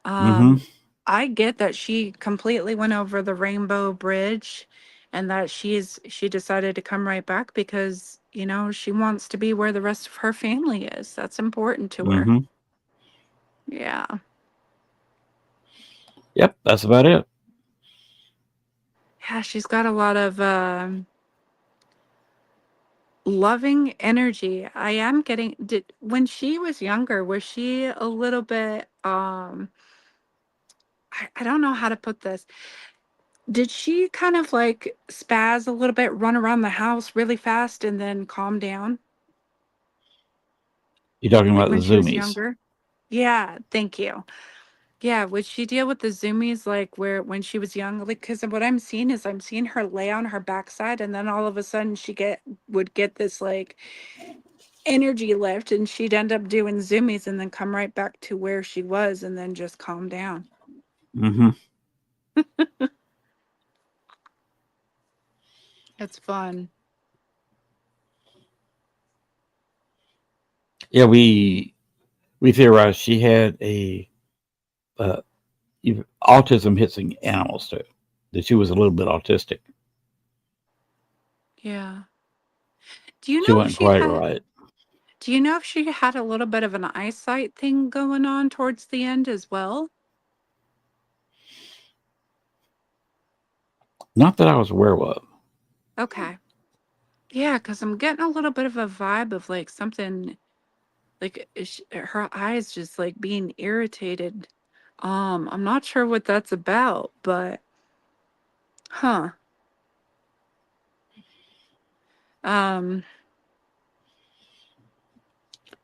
Mm-hmm. Um, I get that she completely went over the Rainbow Bridge, and that she decided to come right back because, she wants to be where the rest of her family is. That's important to her. Mm-hmm. Yeah. Yep, that's about it. Yeah, she's got a lot of loving energy. I am getting did When she was younger, was she a little bit I don't know how to put this. Did she kind of like spaz a little bit, run around the house really fast and then calm down? You're talking Like about the when she was zoomies. younger? Yeah, thank you. Yeah, would she deal with the zoomies like where when she was young? Like, because what I'm seeing is I'm seeing her lay on her backside, and then all of a sudden would get this like energy lift, and she'd end up doing zoomies and then come right back to where she was and then just calm down. Mm-hmm. It's fun. Yeah, we theorized she had a uh, autism hits in animals too. That she was a little bit autistic. Yeah. Do you She know if wasn't she quite had right. do you know if she had a little bit of an eyesight thing going on towards the end as well? Not that I was aware of. Okay. Yeah, because I'm getting a little bit of a vibe of like something like her eyes just like being irritated. I'm not sure what that's about, but huh. Um,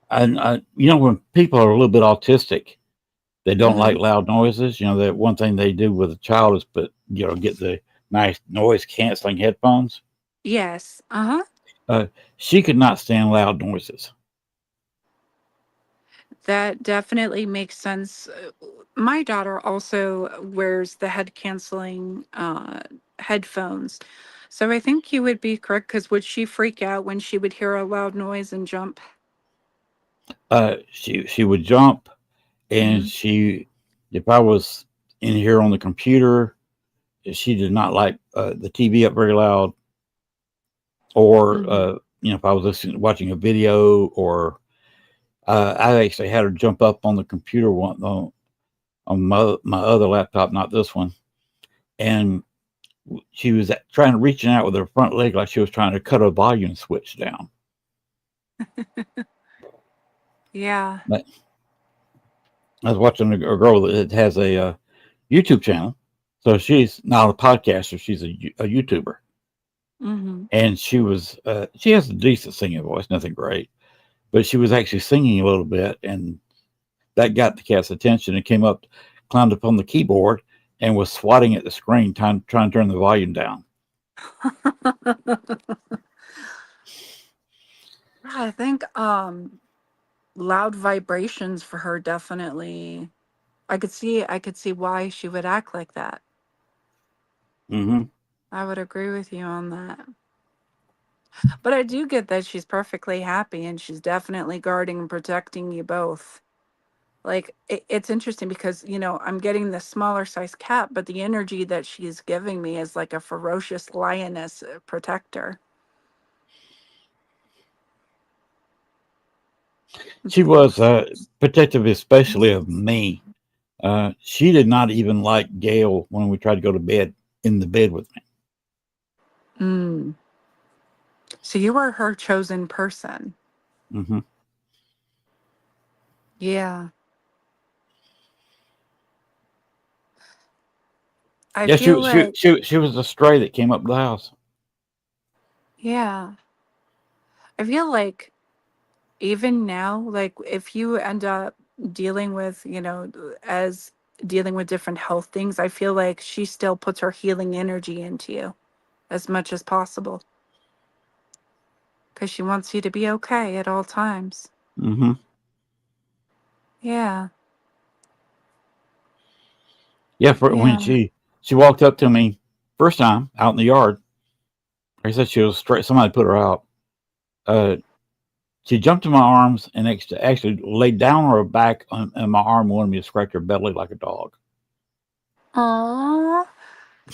And when people are a little bit autistic, they don't mhm. like loud noises. That one thing they do with a child is get the nice noise canceling headphones. Yes. Uh-huh. Uh, she could not stand loud noises. That definitely makes sense. My daughter also wears the head canceling headphones. So I think you would be correct because would she freak out when she would hear a loud noise and jump? She would jump, and Mm-hmm. if I was in here on the computer, she did not like the TV up very loud, or Mm-hmm. if I was watching a video, or I actually had her jump up on the computer on my other laptop, not this one, and she was trying to reaching out with her front leg like she was trying to cut a volume switch down. Yeah. But I was watching a girl that has a YouTube channel, so she's not a podcaster; she's a YouTuber, Mm-hmm. and she has a decent singing voice, nothing great, but she was actually singing a little bit, and that got the cat's attention. It came up, climbed up on the keyboard, and was swatting at the screen, trying to turn the volume down. I think loud vibrations for her definitely. I could see why she would act like that. Mm-hmm. I would agree with you on that. But I do get that she's perfectly happy and she's definitely guarding and protecting you both. Like it's interesting because, I'm getting the smaller size cat, but the energy that she's giving me is like a ferocious lioness protector. She was protective, especially of me. She did not even like Gail when we tried to go to bed in the bed with me. Mm. So you are her chosen person. Mm-hmm. Yeah. I Yeah, feel like, she was a stray that came up to the house. yeah. I feel like even now, like if you end up dealing with, as dealing with different health things, I feel like she still puts her healing energy into you as much as possible because she wants you to be okay at all times. Mm-hmm. Yeah. Yeah, for when Yeah. she walked up to me first time out in the yard. I said she was straight. Somebody put her out. Uh, she jumped in my arms and actually laid down on her back, and my arm wanted me to scratch her belly like a dog. Aw,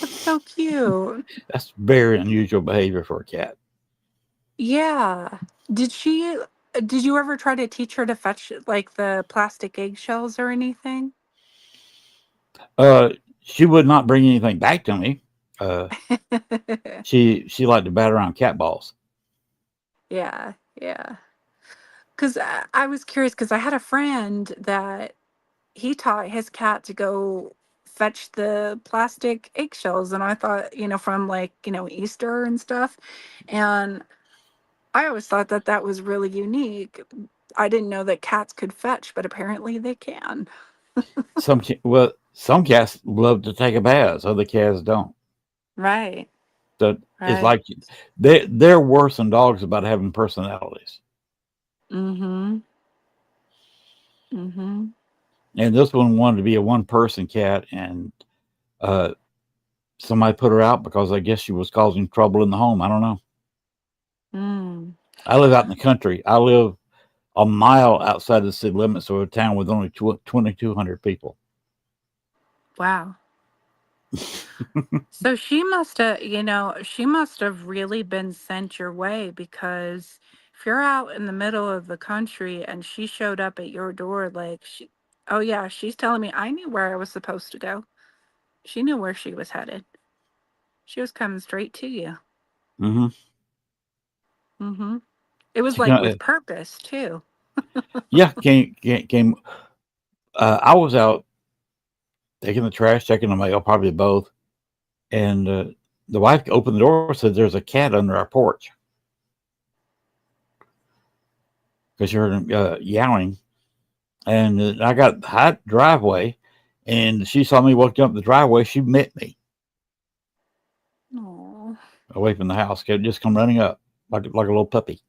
that's so cute. That's very unusual behavior for a cat. Yeah. Did she, did you ever try to teach her to fetch like the plastic eggshells or anything? Uh, she would not bring anything back to me. Uh, she liked to bat around cat balls. Yeah. Yeah. Because I was curious because I had a friend that he taught his cat to go fetch the plastic eggshells. And I thought, from like, Easter and stuff. And I always thought that that was really unique. I didn't know that cats could fetch, but apparently they can. Some cats love to take a bath, other cats don't. Right. So it's Right. like they're worse than dogs about having personalities. Mm-hmm. Mm-hmm. And this one wanted to be a one-person cat, and uh, somebody put her out because I guess she was causing trouble in the home. I don't know. Mm. I live out in the country. I live a mile outside the city limits of a town with only 2,200 people. Wow. So she must have, she must have really been sent your way, because if you're out in the middle of the country and she showed up at your door, like oh yeah, she's telling me I knew where I was supposed to go. She knew where she was headed. She was coming straight to you. Mm-hmm. Mm-hmm. It was She like kind with purpose too. yeah, came. I was out taking the trash, checking the mail, probably both, and the wife opened the door and said, "There's a cat under our porch," because she heard him yowling. And I got the hot driveway, and she saw me walking up the driveway. She met me Oh. away from the house. Could just come running up like a little puppy.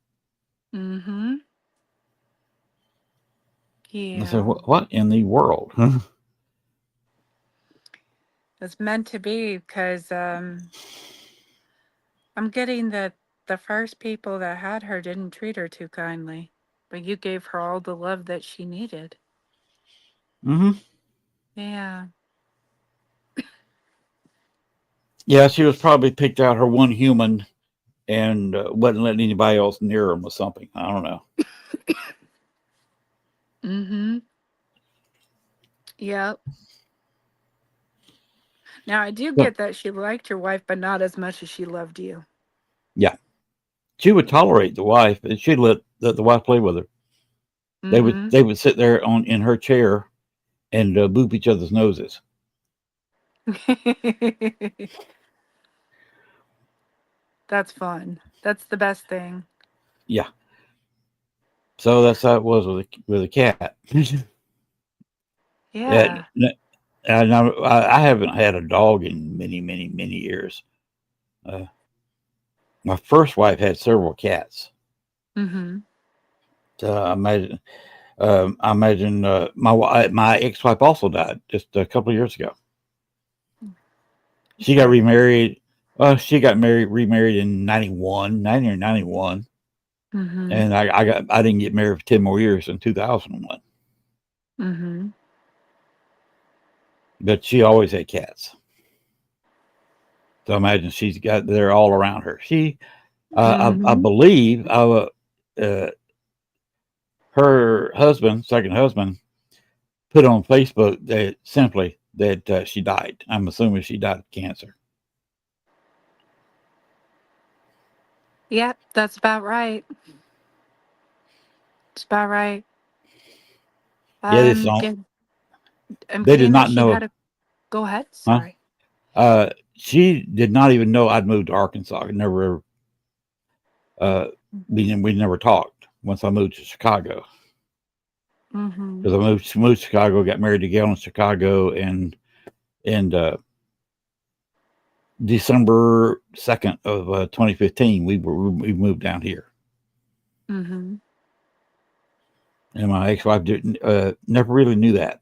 Mm-hmm. And I said, Yeah. "What in the world?" It's meant to be, because I'm getting that the first people that had her didn't treat her too kindly, but you gave her all the love that she needed. Mm-hmm. Yeah. Yeah, she was probably picked out her one human and wasn't letting anybody else near him or something. I don't know. Mm-hmm. Yep. Now I do So, get that she liked your wife, but not as much as she loved you. yeah, she would tolerate the wife, and she'd let the wife play with her. Mm-hmm. They would sit there on in her chair and boop each other's noses. That's fun. That's the best thing. Yeah, so that's how it was with a cat. and, Yeah. and I haven't had a dog in many years. Uh, my first wife had several cats. Mm-hmm. So I imagine my ex wife also died just a couple of years ago. I'm She got sorry to hear. remarried. She got remarried in 91, 90 or 91. Mm-hmm. And I didn't get married for 10 more years in 2001. Mm-hmm. But she always had cats. So I imagine she's got they're all around her. I Mm-hmm. believe her husband, second husband, put on Facebook that simply that she died. I'm assuming she died of cancer. Yep, that's about right. It's about right. Yeah, this I'm don't. get, I'm They did getting that not she had know, a go ahead. huh? Sorry. She did not even know I'd moved to Arkansas. Never, uh, we never talked once I moved to Chicago Mm-hmm. because I moved to Chicago, got married to Gail in Chicago, and December 2nd of 2015 we moved down here, Mm-hmm. and my ex-wife didn't never really knew that.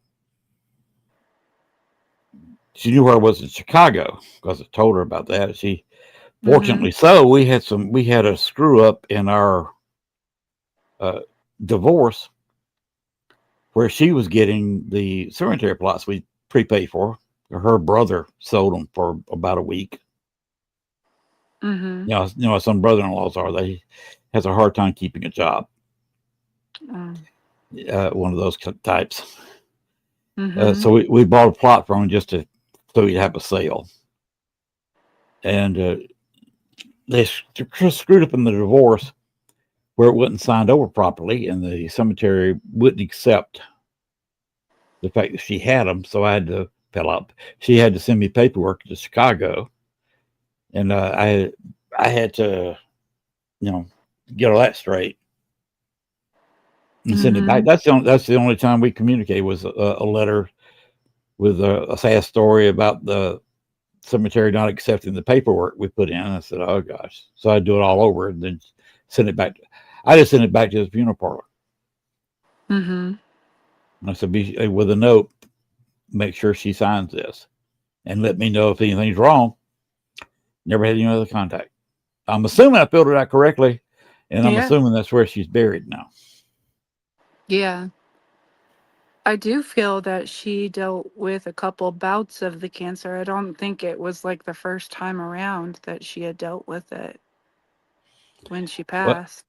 She knew where I was in Chicago because I told her about that. She Mm-hmm. fortunately so we had a screw up in our uh, divorce where she was getting the cemetery plots we prepay for. Her brother sold them for about a week. Mm-hmm. Some brother-in-laws are they has a hard time keeping a job. One of those types. Mm-hmm. So we bought a plot from him so he'd have a sale, and they screwed up in the divorce where it wasn't signed over properly, and the cemetery wouldn't accept the fact that she had them. So I had to fill out. She had to send me paperwork to Chicago, and I had to get all that straight and send it back. Mm-hmm. That's the only time we communicated was a letter with a sad story about the cemetery not accepting the paperwork we put in. I said, "Oh gosh!" So I do it all over and then send it back. I just sent it back to the funeral parlor. Mm-hmm. I said, with a note, make sure she signs this and let me know if anything's wrong. Never had any other contact. I'm assuming I filled it out correctly, and I'm Yeah. assuming that's where she's buried now. Yeah. I do feel that she dealt with a couple bouts of the cancer. I don't think it was like the first time around that she had dealt with it when she But passed.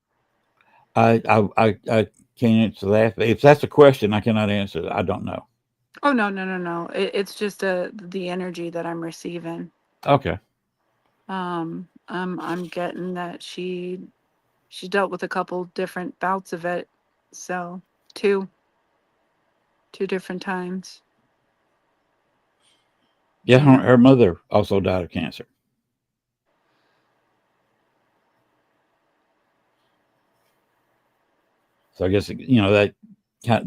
I can't answer that. If that's a question, I cannot answer that. I don't know. Oh no, no, no, no. It's just the energy that I'm receiving. Okay. I'm getting that she dealt with a couple different bouts of it. So two two different times. Yeah, Yeah. her mother also died of cancer. So I guess that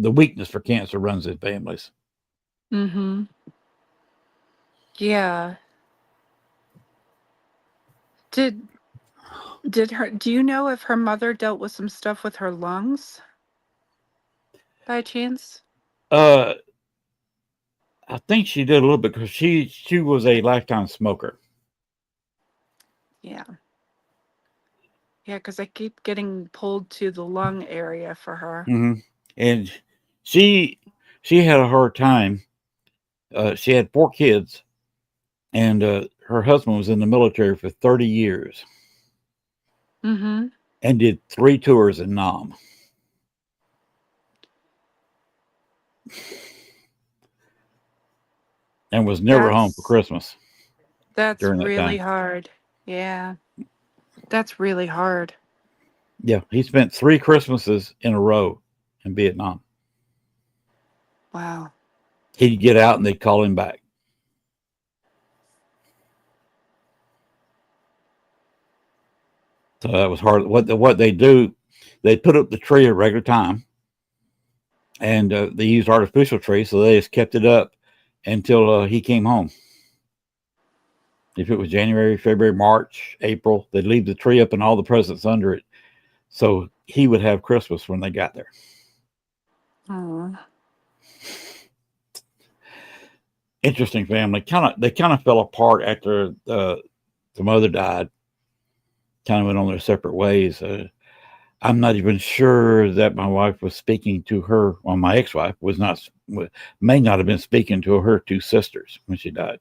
the weakness for cancer runs in families. Mm-hmm. Yeah. Did did her do you know if her mother dealt with some stuff with her lungs by chance? Uh, I think she did a little bit because she was a lifetime smoker. Yeah. Yeah, because I keep getting pulled to the lung area for her. Hmm. And she she had a hard time. She had 4 kids, and her husband was in the military for 30 years Mm-hmm. and did 3 tours in Nam and was never home for That's Christmas that's during that really time. hard. Yeah. That's really hard. Yeah, he spent 3 Christmases in a row in Vietnam. Wow. He'd get out and they'd call him back. So that was hard. What they do, they put up the tree at regular time, and they used artificial trees, so they just kept it up until he came home. If it was January, February, March, April, they'd leave the tree up and all the presents under it, so he would have Christmas when they got there. Oh. Interesting family. They kind of fell apart after the mother died. Kind of went on their separate ways. I'm not even sure that my wife was speaking to her. Well, my ex-wife may not have been speaking to her 2 sisters when she died,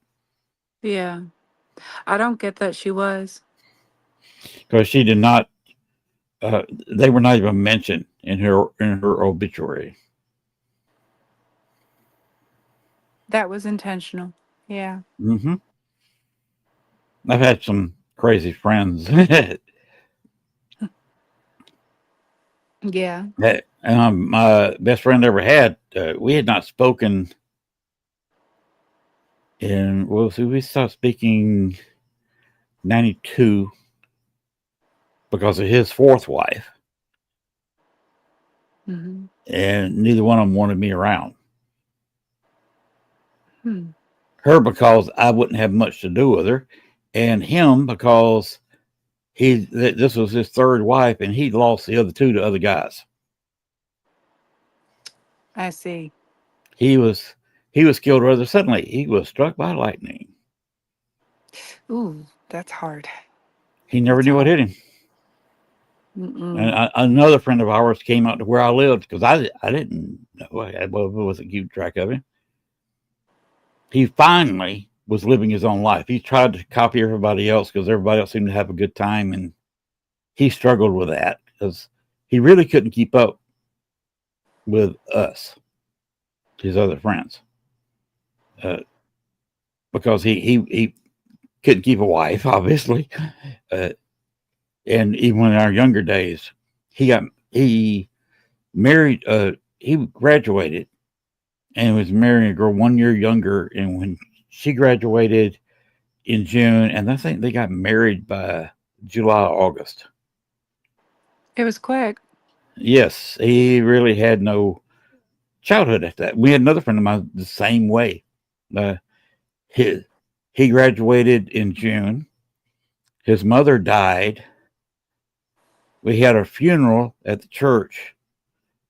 Yeah. I don't get that she was. because she did not. They were not even mentioned in her obituary. That was intentional. Yeah. Hmm. I've had some crazy friends. Yeah. My best friend ever had. We had not spoken in. Well, see, we stopped speaking 92 because of his fourth wife, Mm-hmm. and neither one of them wanted me around. Hmm. Her because I wouldn't have much to do with her, and him because this was his third wife, and he'd lost the other 2 to other guys. I see. He was killed rather suddenly. He was struck by lightning. Ooh, that's hard. He never That's knew what hard. hit him. And Mm-mm. another friend of ours came out to where I lived because I didn't know. I wasn't keeping track of him. He finally was living his own life. He tried to copy everybody else because everybody else seemed to have a good time, and he struggled with that because he really couldn't keep up with us, his other friends, uh, because he couldn't keep a wife, obviously, uh, and even in our younger days, he married. He graduated and was marrying a girl 1 year younger, and when she graduated in June, and I think they got married by July, August. It was quick. Yes, he really had no childhood after that. We had another friend of mine the same way. Uh, he, he graduated in June. His mother died. We had a funeral at the church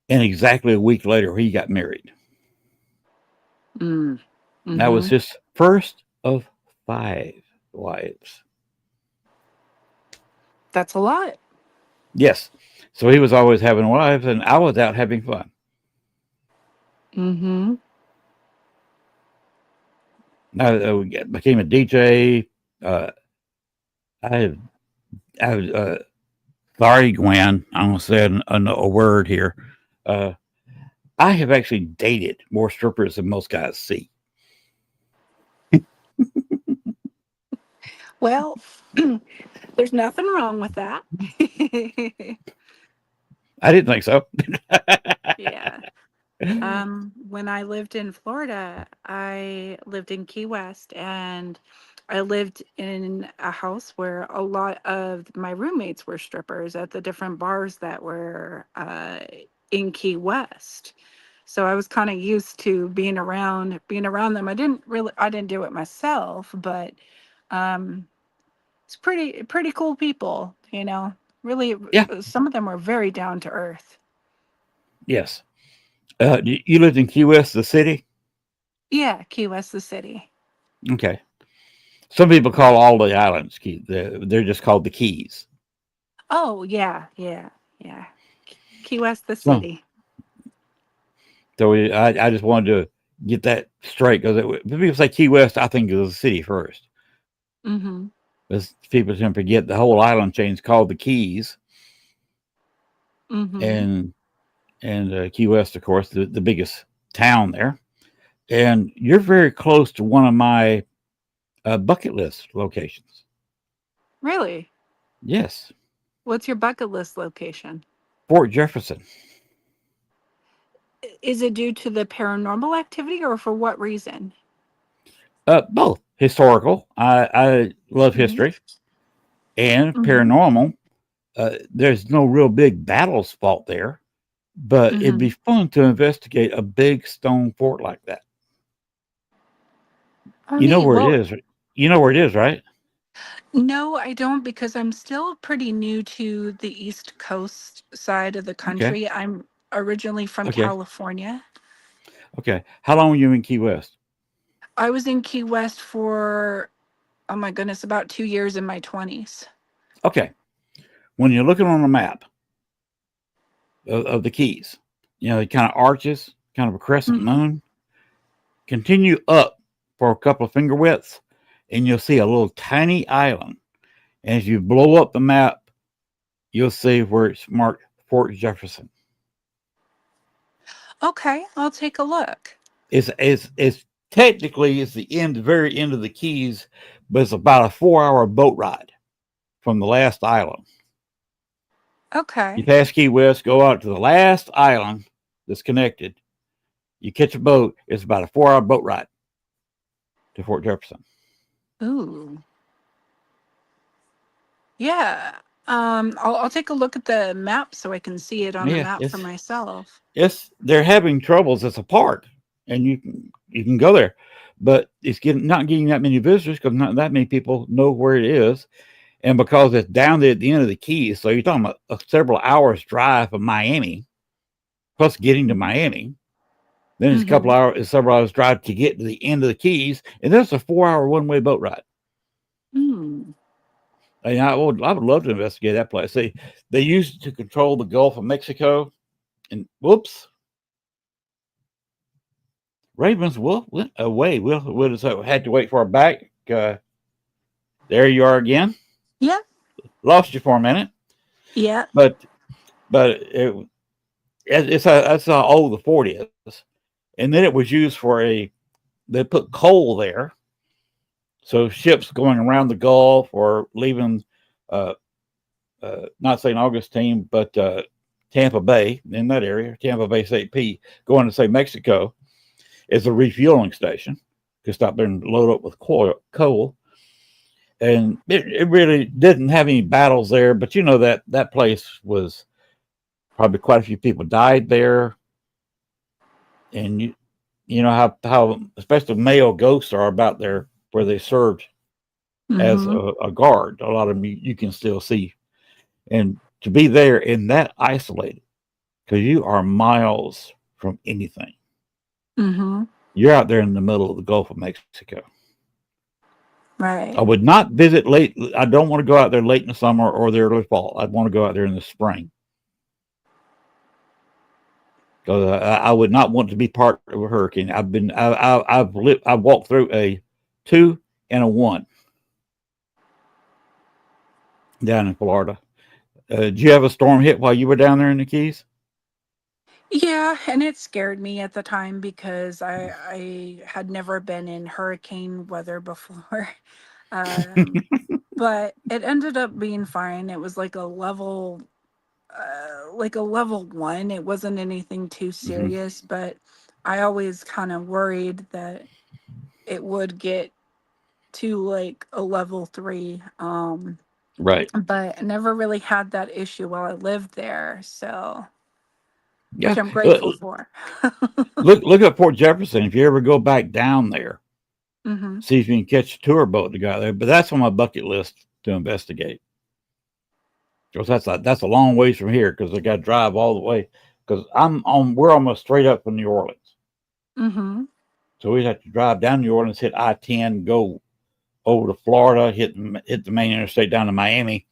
And exactly a week later, he got married. Mm. That was Mm-hmm. his first of 5 wives. That's a lot. Yes. So he was always having wives, and I was out having fun. Mm-hmm. I became a DJ. Uh, I, I, sorry, Gwen, I'm going to say a word here. Uh, I have actually dated more strippers than most guys see. Well, there's nothing wrong with that. I didn't think so. Yeah. When I lived in Florida, I lived in Key West, and I lived in a house where a lot of my roommates were strippers at the different bars that were in Key West. So I was kind of used to being around them. I didn't do it myself, but um, it's pretty cool people, you know. Really, Yeah. some of them were very down to earth. Yes. You lived in Key West, the city? Yeah, Key West, the city. Okay. Some people call all the islands Key. They're just called the Keys. Oh, yeah, yeah, yeah. Key West, the So, city. I just wanted to get that straight because when people say Key West, I think of the city first. Mm-hmm. Because people tend to forget the whole island chain is called the Keys, Mm-hmm. and Key West, of course, the biggest town there. And you're very close to one of my bucket list locations. Really? Yes, What's your bucket list location? Fort Jefferson. Is it due to the paranormal activity or for what reason? Both historical. I love Mm-hmm. history and Mm-hmm. paranormal. There's no real big battles fought there, but it'd Mm-hmm. be fun to investigate a big stone fort like that. Oh, You know neat. where it Well, is. You know where it is, right? no, I don't because I'm still pretty new to the East Coast side of the Okay. country. I'm originally from Okay. California. Okay. How long were you in Key West? I was in Key West for, oh my goodness, about 2 years in my 20s. Okay. When you're looking on a map of the Keys, it kind of arches, kind of a crescent Mm-hmm. moon. Continue up for a couple of finger widths, and you'll see a little tiny island. And as you blow up the map, you'll see where it's marked Fort Jefferson. Okay, I'll take a look. It's technically it's the very end of the Keys, but it's about a 4 hour boat ride from the last island. You Okay. pass Key West, go out to the last island that's connected. You catch a boat. It's about a 4 hour boat ride to Fort Jefferson. Ooh. Yeah. I'll take a look at the map so I can see it on the Yeah, map for myself. it's they're having troubles. It's a park, and you can go there, but it's not getting that many visitors because not that many people know where it is, and because it's down there at the end of the Keys. So you're talking about a several hours drive from Miami, plus getting to Miami. Then it's Mm-hmm. several hours drive to get to the end of the Keys, and then it's a 4 hour one way boat ride. Mm. And I would love to investigate that place. They used to control the Gulf of Mexico, and whoops, Ravens went away. We'll just had to wait for our back. There you are again. Yeah. Lost you for a minute, Yeah. but that's how old the fort is. And then it was used for they put coal there, so ships going around the Gulf or leaving, uh, not St. Augustine, but Tampa Bay in that area, Tampa Bay St. Pete, going to say Mexico is a refueling station. Could stop there and load up with coal. And it really didn't have any battles there, but that place was probably quite a few people died there, and you know how especially male ghosts are about there where they served as Mm-hmm. a guard. A lot of them you can still see, and to be there in that isolated. because you are miles from anything. Mm-hmm. You're out there in the middle of the Gulf of Mexico. I Right. would not visit late. I don't want to go out there late in the summer or the early fall. I'd want to go out there in the spring because I would not want to be part of a hurricane. I've walked through a 2 and a 1 down in Florida. Did you have a storm hit while you were down there in the Keys? Yeah, and it scared me at the time because I had never been in hurricane weather before. Um, but it ended up being fine. It was like a level one. It wasn't anything too Hmm. serious, but I always kind of worried that it would get to like a level three. Right. But I never really had that issue while I lived there. So, which Yeah. I'm grateful for. Look at Port Jefferson. If you ever go back down there, Hmm. see if you can catch a tour boat to go out there. But that's on my bucket list to investigate. Because that's a long ways from here. Because I got to drive all the way. Because we're almost straight up from New Orleans, Hmm. so we'd have to drive down New Orleans, hit I-10, go over to Florida, hit the main interstate down to Miami.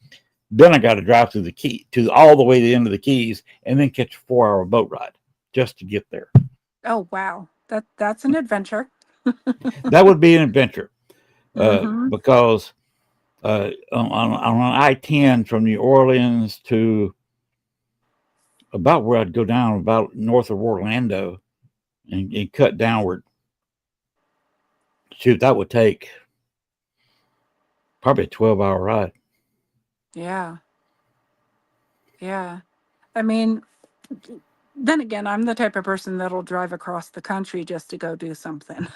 Then I got to drive through the key to all the way to the end of the Keys, and then catch a 4 hour boat ride just to get there. Oh wow, that's an adventure. That would be an adventure Hmm. because on I-10 from New Orleans to about where I'd go down, about north of Orlando, and cut downward. Shoot, that would take probably a 12-hour ride. Yeah, yeah. I mean, then again, I'm the type of person that'll drive across the country just to go do something.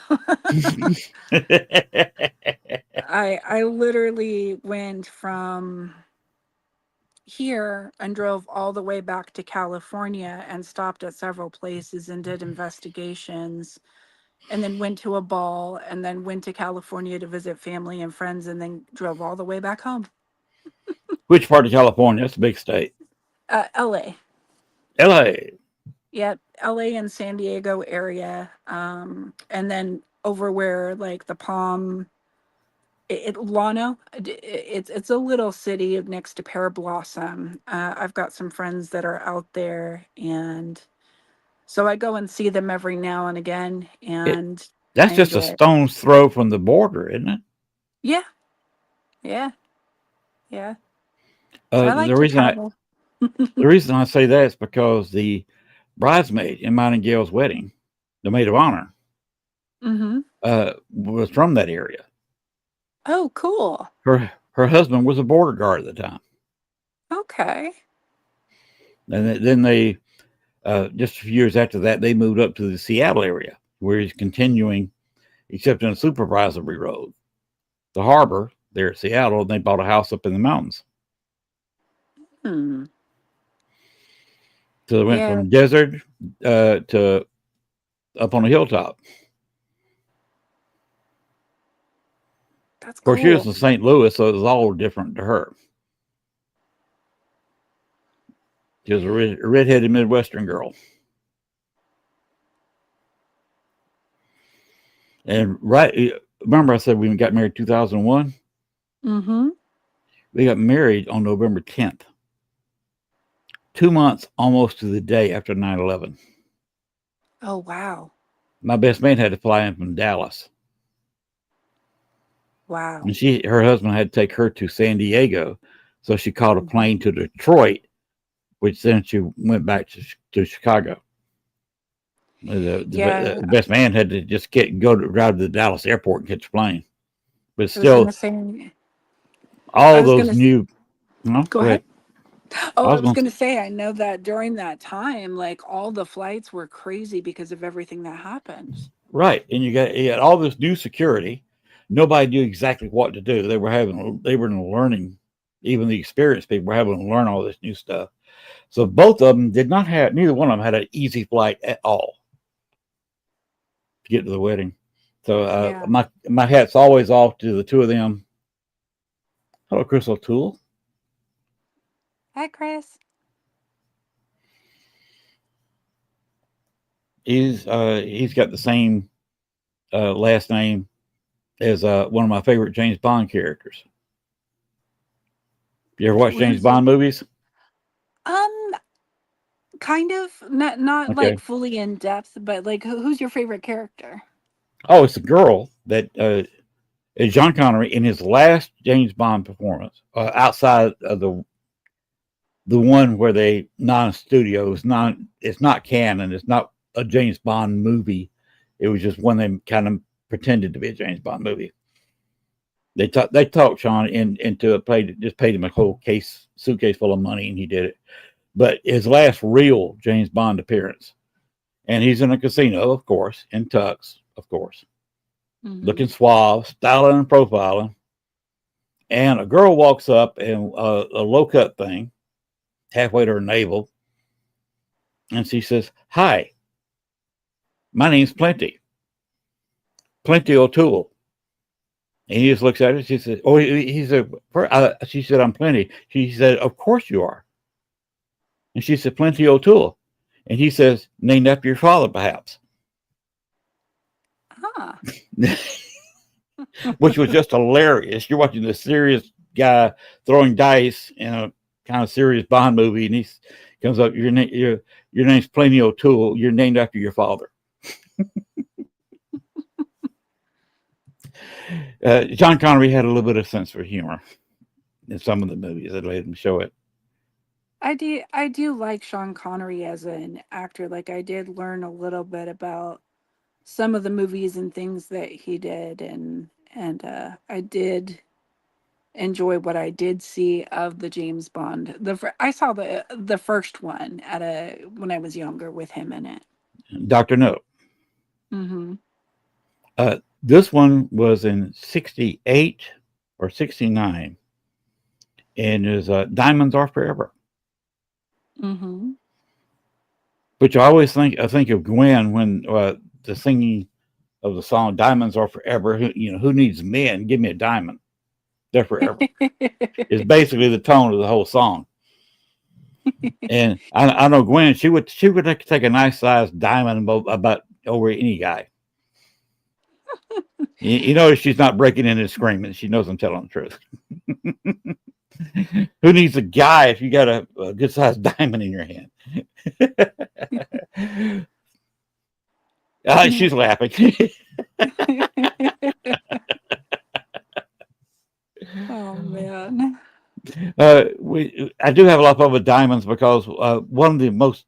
I literally went from here and drove all the way back to California and stopped at several places and did investigations and then went to a ball and then went to California to visit family and friends and then drove all the way back home. Which part of California? That's a big state. LA. LA. Yep, LA and San Diego area. And then over where like the Palm Lano, it's a little city next to Pear Blossom. I've got some friends that are out there, and so I go and see them every now and again, It, and I that's just a enjoy it. stone's throw from the border, isn't it? Yeah, yeah, yeah. So I like The to reason travel. I say that is because the bridesmaid in mine and Gail's wedding, the maid of honor, Hmm. was from that area. Oh, cool. Her husband was a border guard at the time, Okay. and then they just a few years after that they moved up to the Seattle area where he's continuing, except in a supervisory role, the harbor there at Seattle, and they bought a house up in the mountains. Hmm. So they went Yeah, from desert to up on a hilltop. that's Of course, she was cool. in St. Louis, so it was all different to her. She was a redheaded Midwestern girl. And remember I said we got married 2001? Mm-hmm. We got married on November 10th, 2 months almost to the day after 9/11. Oh, wow. My best man had to fly in from Dallas. Wow. And her husband had to take her to San Diego. So she caught a Mhm. plane to Detroit, which then she went back to Chicago. The Yeah, best man had to just drive to the Dallas airport and catch a plane. But I was still, gonna say. I all was those gonna new. No, go go ahead. ahead. Oh, I I was was going to gonna say. I know that during that time, like all the flights were crazy because of everything that happened. right, and you got all this new security. Nobody knew exactly what to do. They were learning. Even the experienced people were having to learn all this new stuff. So both of them did not have. Neither one of them had an easy flight at all to get to the wedding. So Yeah. my hat's always off to the two of them. Hello, Chris O'Toole. Hi, Chris. He's got the same last name as one of my favorite James Bond characters. You ever watch James Who's it? Bond movies? Um, kind of, not like Okay. fully in depth, but like who's your favorite character? Oh, it's a girl that is John Connery in his last James Bond performance, outside of the one where they non-studio. It's not canon. It's not a James Bond movie. It was just one they kind of pretended to be a James Bond movie. They talked Sean into it, paid him a whole suitcase full of money, and he did it. But his last real James Bond appearance, and he's in a casino, of course, in tux, of course, Mm-hmm. looking suave, styling and profiling, and a girl walks up in a low cut thing, halfway to her navel, and she says, "Hi, my name's Plenty O'Toole." And he just looks at her. She said, "Oh," he said. She said, "I'm Plenty." She said, "Of course you are." And she said, "Plenty O'Toole." And he says, "Named after your father, perhaps." Ah. Which was just hilarious. You're watching this serious guy throwing dice in a kind of serious Bond movie, and he comes up, your name's Plenty O'Toole. You're named after your father." John Connery had a little bit of sense for humor in some of the movies that let him show it. I do like Sean Connery as an actor. Like I did learn a little bit about some of the movies and things that he did, and I did enjoy what I did see of the James Bond. I saw the first one at a when I was younger with him in it. Dr. No. Mm-hmm. This one was in 68 or 69, and is Diamonds Are Forever. Mm-hmm. Which I think of Gwen when the singing of the song "Diamonds Are Forever." Who needs men? Give me a diamond. They're forever. Is basically the tone of the whole song. And I know Gwen. She would take a nice sized diamond about over any guy. You notice she's not breaking in and screaming. She knows I'm telling the truth. Who needs a guy if you got a good sized diamond in your hand? She's laughing. Oh man. I do have a lot of fun with diamonds because one of the most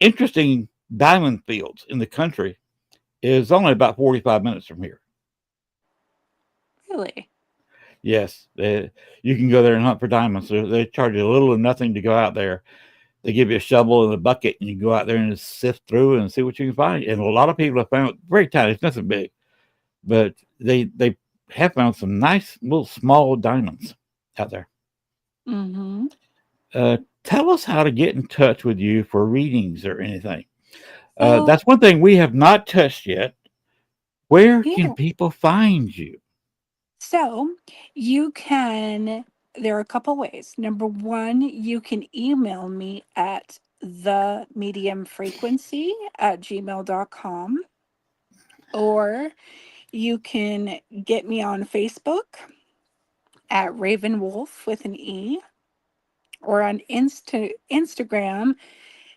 interesting diamond fields in the country is only about 45 minutes from here. Really? Yes, you can go there and hunt for diamonds. They charge you little or nothing to go out there. They give you a shovel and a bucket, and you go out there and just sift through and see what you can find. And a lot of people have found very tiny. It's nothing big, but they have found some nice little small diamonds out there. Mm-hmm. Tell us how to get in touch with you for readings or anything. So That's one thing we have not touched yet. Where can yeah. people find you? So you can, there are a couple ways. Number one, you can email me at the medium frequency at gmail.com, or you can get me on Facebook at Raven Wolf with an E, or on Instagram,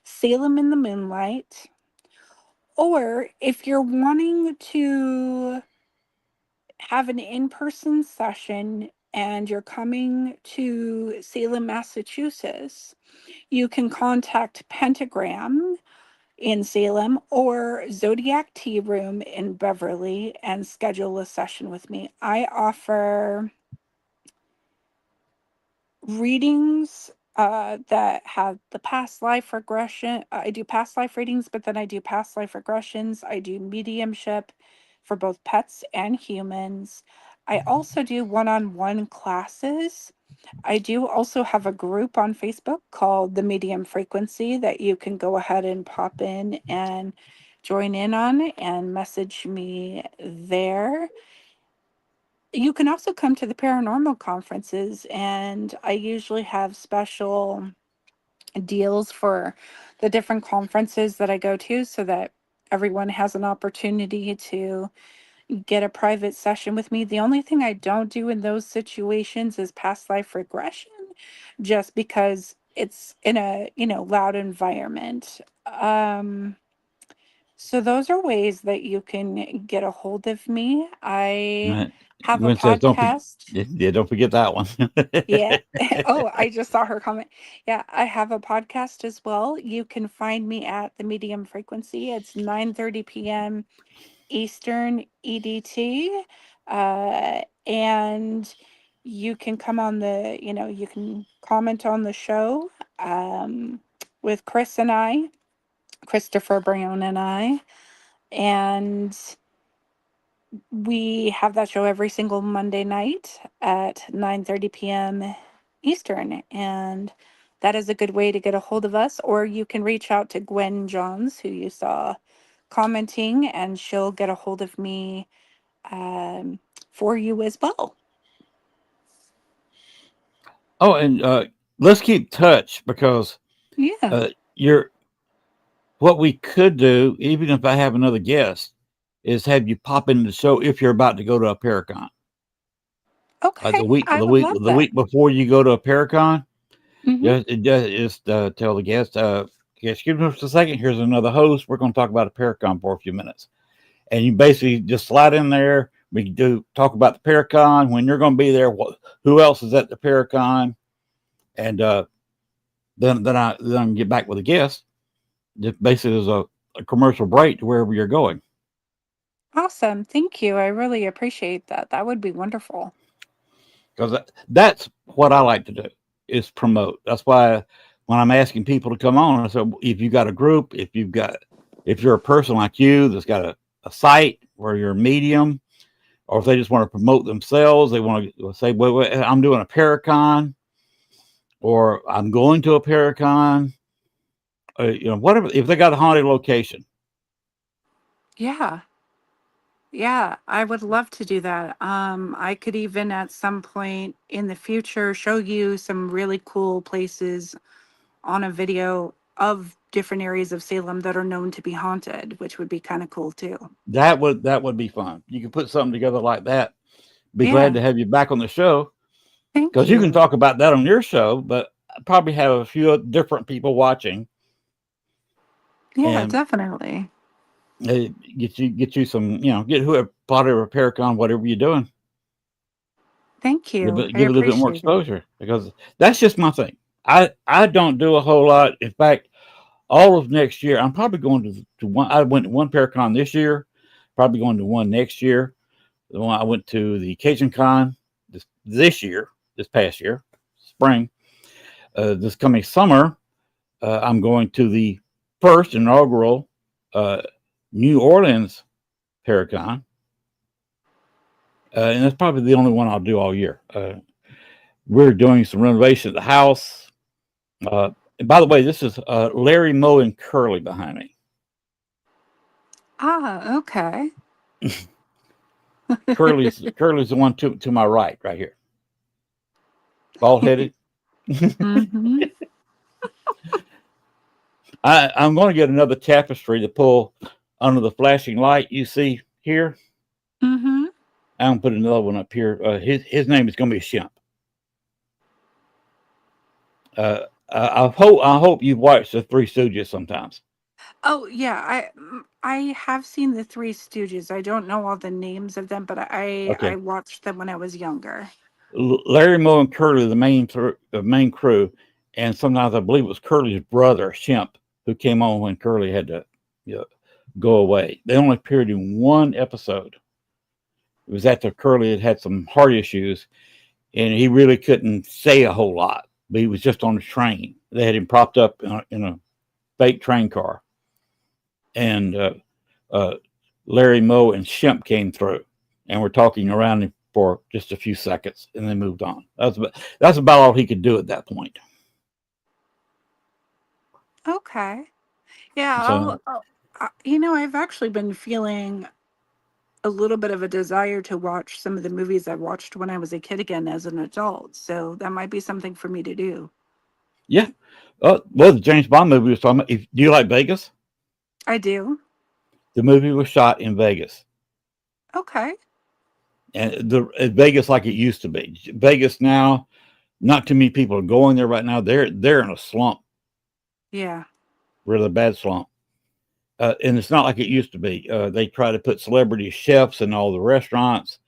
Salem in the Moonlight. Or if you're wanting to have an in person session and you're coming to Salem, Massachusetts, you can contact Pentagram in Salem or Zodiac Tea Room in Beverly and schedule a session with me. I offer readings that have the past life regression. I do past life readings, but then I do past life regressions. I do mediumship for both pets and humans. I also do one on one classes. I do also have a group on Facebook called the Medium Frequency that you can go ahead and pop in and join in on and message me there. You can also come to the paranormal conferences, and I usually have special deals for the different conferences that I go to so that everyone has an opportunity to get a private session with me. The only thing I don't do in those situations is past life regression, just because it's in a, loud environment. So those are ways that you can get a hold of me. I Right. have a Gwen says, "Don't forget, podcast. yeah, don't forget that one." Yeah. Oh, I just saw her comment. Yeah, I have a podcast as well. You can find me at the medium frequency. It's 9:30 p.m. Eastern EDT. And you can come on you can comment on the show with Chris and I, Christopher Brown and I. And we have that show every single Monday night at 9:30 p.m. Eastern. And that is a good way to get a hold of us. Or you can reach out to Gwen Johns, who you saw commenting, and she'll get a hold of me um, for you as well. Oh, and let's keep touch because Yeah. you're what we could do, even if I have another guest, is have you pop into the show if you're about to go to a Paracon. Okay. The week, I the would week, love the that. week before you go to a Paracon, Mm-hmm. just tell the guest, excuse me for a second. Here's another host. We're going to talk about a Paracon for a few minutes, and you basically just slide in there. We can do talk about the Paracon when you're going to be there. Who else is at the Paracon, and then I can get back with the guest. Just basically as a commercial break to wherever you're going. Awesome. Thank you. I really appreciate that. That would be wonderful. Because that's what I like to do is promote. That's why when I'm asking people to come on, I said, if you got a group, if you're a person like you that's got a site where you're a medium, or if they just want to promote themselves, they want to say, well, I'm doing a Paracon, or I'm going to a Paracon, whatever. If they got a haunted location, Yeah. Yeah, I would love to do that. I could even at some point in the future show you some really cool places on a video of different areas of Salem that are known to be haunted, which would be kind of cool too. that would be fun. You can put something together like that. Be glad Yeah, to have you back on the show thank because you can you. talk about that on your show, but I probably have a few different people watching Yeah, and definitely. get you some, get whoever part of a Paracon, whatever you're doing, Thank give you. it I give it a little bit more appreciate it. exposure because that's just my thing. I don't do a whole lot. In fact, all of next year, I'm probably going to one. I went to one Paracon this year, probably going to one next year. The one I went to the Cajun Con this past year, spring. This coming summer, I'm going to the first inaugural uh, New Orleans Paracon, and that's probably the only one I'll do all year. We're doing some renovation at the house. And by the way, this is Larry, Moe, and Curly behind me. Ah, okay. Curly's the one to my right here, bald headed. Mm-hmm. I'm going to get another tapestry to pull under the flashing light you see here. Mm-hmm. I'm going to put another one up here. His name is going to be Shemp. I hope you've watched the Three Stooges sometimes. Oh yeah, I have seen the Three Stooges. I don't know all the names of them, but I Okay, watched them when I was younger. Larry, Moe, and Curly are the main crew, and sometimes I believe it was Curly's brother Shemp who came on when Curly had to you know, go away. They only appeared in one episode. It was after Curly had some heart issues, and he really couldn't say a whole lot. But he was just on the train. They had him propped up in a fake train car, and uh, Larry, Moe, and Shemp came through, and were talking around him for just a few seconds, and then moved on. That's about all he could do at that point. Okay. Yeah, So I've actually been feeling a little bit of a desire to watch some of the movies I watched when I was a kid again as an adult. So that might be something for me to do. yeah, well, the James Bond movie was talking about. Do you like Vegas? I do. The movie was shot in Vegas, Okay. and the Vegas like it used to be. Vegas now, not too many people are going there right now. They're in a slump, Yeah. really bad slump. And it's not like it used to be. They try to put celebrity chefs in all the restaurants,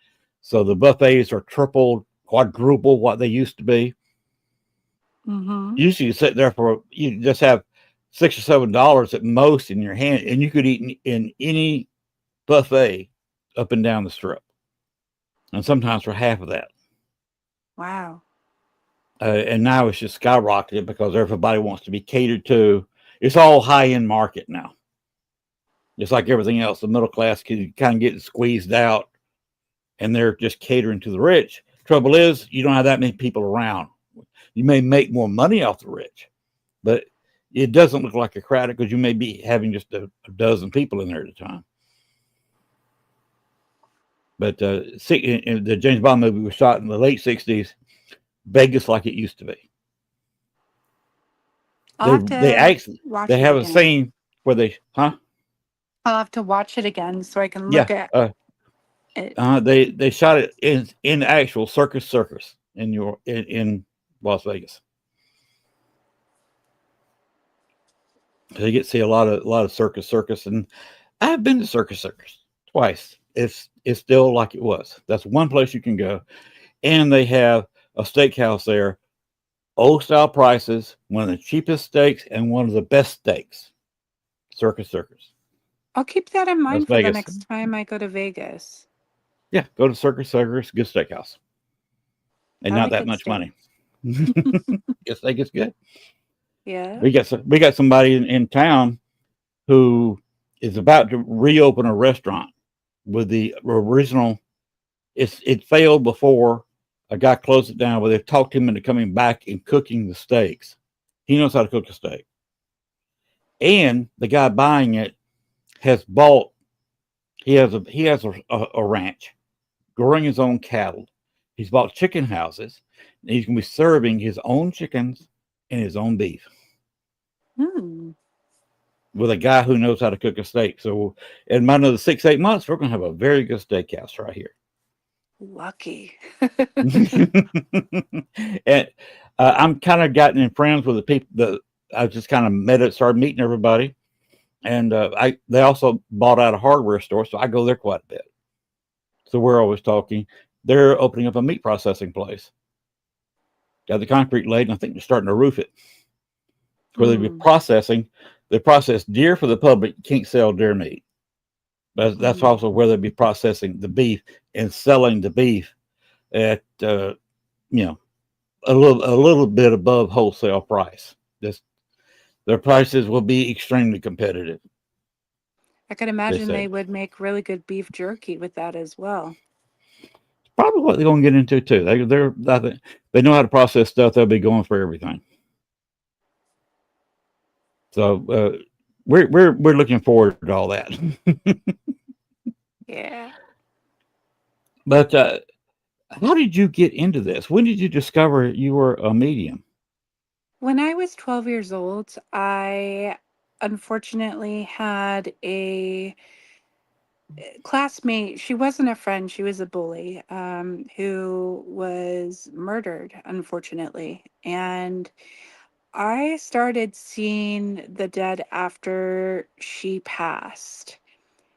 so the buffets are triple, quadruple what they used to be. Mm-hmm. Usually, you sit there for you just have $6 or $7 at most in your hand, and you could eat in any buffet up and down the strip, and sometimes for half of that. Wow. And now it's just skyrocketed because everybody wants to be catered to. It's all high end market now. Just like everything else, the middle class can kind of get squeezed out, and they're just catering to the rich. Trouble is, you don't have that many people around. You may make more money off the rich, but it doesn't look like a crowd because you may be having just a dozen people in there at a time. But the James Bond movie was shot in the late '60s, Vegas like it used to be. I'll have They to actually watch they it have a again. scene where they I'll have to watch it again so I can yeah look at it. they shot it in actual circus in Las Vegas. So you get to see a lot of circus, and I've been to circus twice. It's still like it was. That's one place you can go, and they have a steakhouse there, old style prices, one of the cheapest steaks and one of the best steaks. Circus, I'll keep that in Las mind for the Vegas. next time I go to Vegas. Yeah, go to circus, good steakhouse, and I not like that good much steak. money. Good steak is good. Yeah. We got somebody in town who is about to reopen a restaurant with the original. It failed before a guy closed it down, but they've talked him into coming back and cooking the steaks. He knows how to cook a steak, and the guy buying it has bought. He has a ranch, growing his own cattle. He's bought chicken houses, and he's going to be serving his own chickens and his own beef Hmm. with a guy who knows how to cook a steak. So, in another 6-8 months, we're going to have a very good steakhouse right here. Lucky. And I'm kind of gotten in friends with the people that I just kind of started meeting everybody. And they also bought out a hardware store, so I go there quite a bit. So we're always talking. They're opening up a meat processing place. Got the concrete laid, and I think they're starting to roof it. Where they be Hmm. processing, they process deer for the public. You can't sell deer meat. But that's Hmm. also where they'll be processing the beef and selling the beef at you know a little bit above wholesale price. This Their prices will be extremely competitive. I could They imagine they say would make really good beef jerky with that as well. probably what they're going to get into too. I think they know how to process stuff. They'll be going for everything. So we're looking forward to all that. Yeah. But how did you get into this? When did you discover you were a medium? When I was 12 years old, I unfortunately had a classmate. She wasn't a friend, she was a bully, who was murdered, unfortunately. And I started seeing the dead after she passed.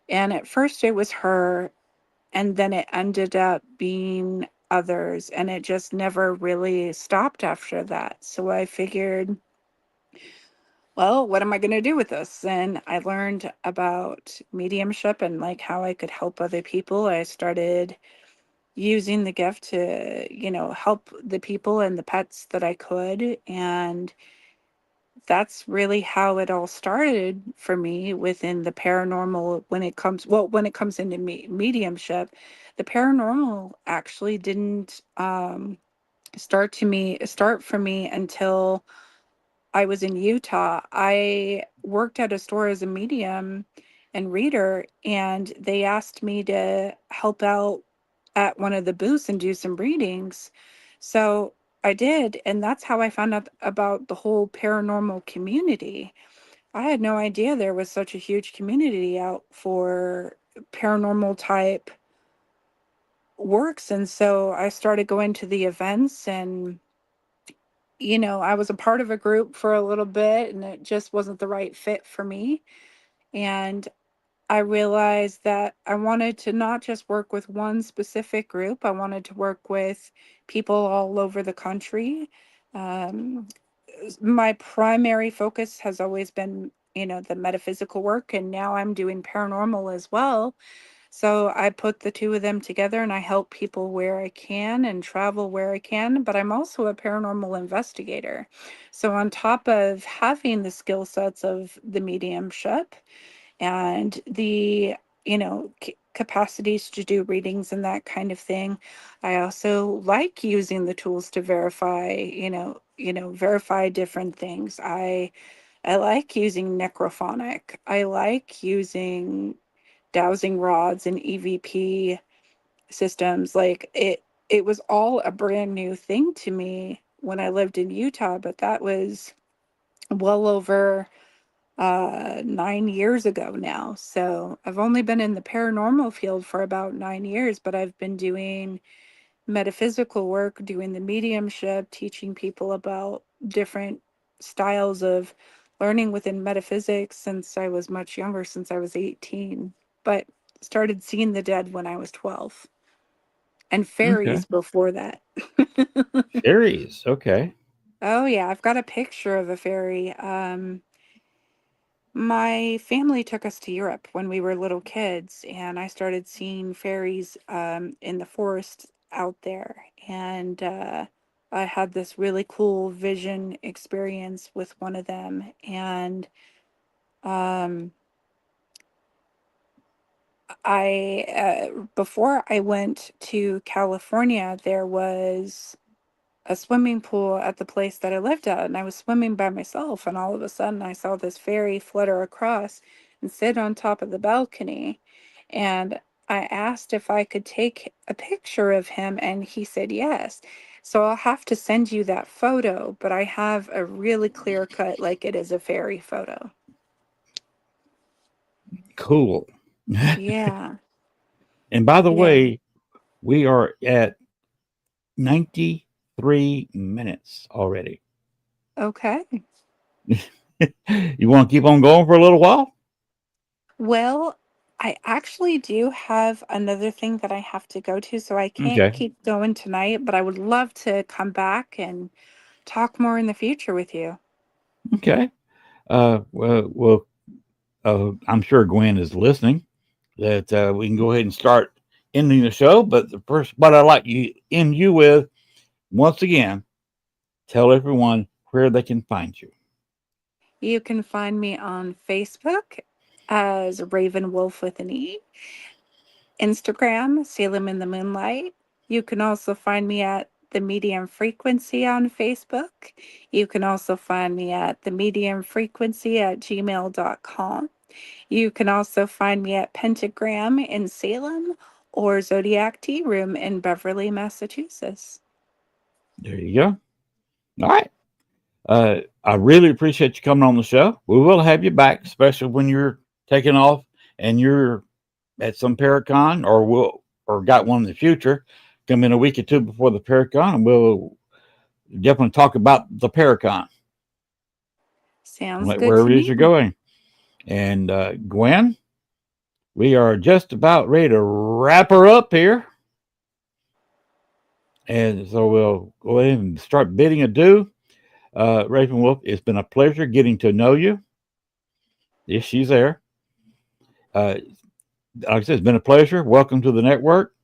And at first it was her, and then it ended up being others, and it just never really stopped after that. So I figured, well, what am I going to do with this? And I learned about mediumship and like how I could help other people. I started using the gift to, help the people and the pets that I could. And that's really how it all started for me within the paranormal. When it comes into mediumship, the paranormal actually didn't start for me until I was in Utah. I worked at a store as a medium and reader, and they asked me to help out at one of the booths and do some readings. So I did, and that's how I found out about the whole paranormal community. I had no idea there was such a huge community out for paranormal type works. And so I started going to the events, and, I was a part of a group for a little bit, and it just wasn't the right fit for me. And I realized that I wanted to not just work with one specific group, I wanted to work with people all over the country. Um, my primary focus has always been, the metaphysical work, and now I'm doing paranormal as well. So I put the two of them together, and I help people where I can and travel where I can, but I'm also a paranormal investigator. So on top of having the skill sets of the mediumship and the, capacities to do readings and that kind of thing, I also like using the tools to verify, verify different things. I like using necrophonic. I like using dowsing rods and EVP systems. Like it was all a brand new thing to me when I lived in Utah, but that was well over 9 years ago now. So I've only been in the paranormal field for about 9 years, but I've been doing metaphysical work, doing the mediumship, teaching people about different styles of learning within metaphysics since I was much younger, since I was 18, but started seeing the dead when I was 12, and Okay. fairies before that. Fairies. Okay. Oh yeah, I've got a picture of a fairy. My family took us to Europe when we were little kids, and I started seeing fairies in the forest out there. And I had this really cool vision experience with one of them. And um, before I went to California, there was a swimming pool at the place that I lived at, and I was swimming by myself, and all of a sudden I saw this fairy flutter across and sit on top of the balcony. And I asked if I could take a picture of him, and he said yes. So I'll have to send you that photo, but I have a really clear cut, like it is a fairy photo. Cool. Yeah. And by the Yeah. way, we are at 93 minutes already. Okay. You want to keep on going for a little while? Well, I actually do have another thing that I have to go to, so I can't Okay. keep going tonight, but I would love to come back and talk more in the future with you. Okay. I'm sure Gwen is listening. That we can go ahead and start ending the show. But the first, what I'd like you end you with once again, tell everyone where they can find you. You can find me on Facebook as Raven Wolf with an E, Instagram, Salem in the Moonlight. You can also find me at The Medium Frequency on Facebook. You can also find me at The Medium Frequency at gmail.com. You can also find me at Pentagram in Salem or Zodiac Tea Room in Beverly, Massachusetts. There you go. All right. I really appreciate you coming on the show. We will have you back, especially when you're taking off and you're at some Paracon, or got one in the future. Come in a week or two before the Paracon, and we'll definitely talk about the Paracon, Sounds good wherever to it is me. you're going. And Gwen, we are just about ready to wrap her up here. And so we'll go ahead and start bidding adieu. Raven Wolf, it's been a pleasure getting to know you. Yes, she's there. Like I said, it's been a pleasure. Welcome to the network.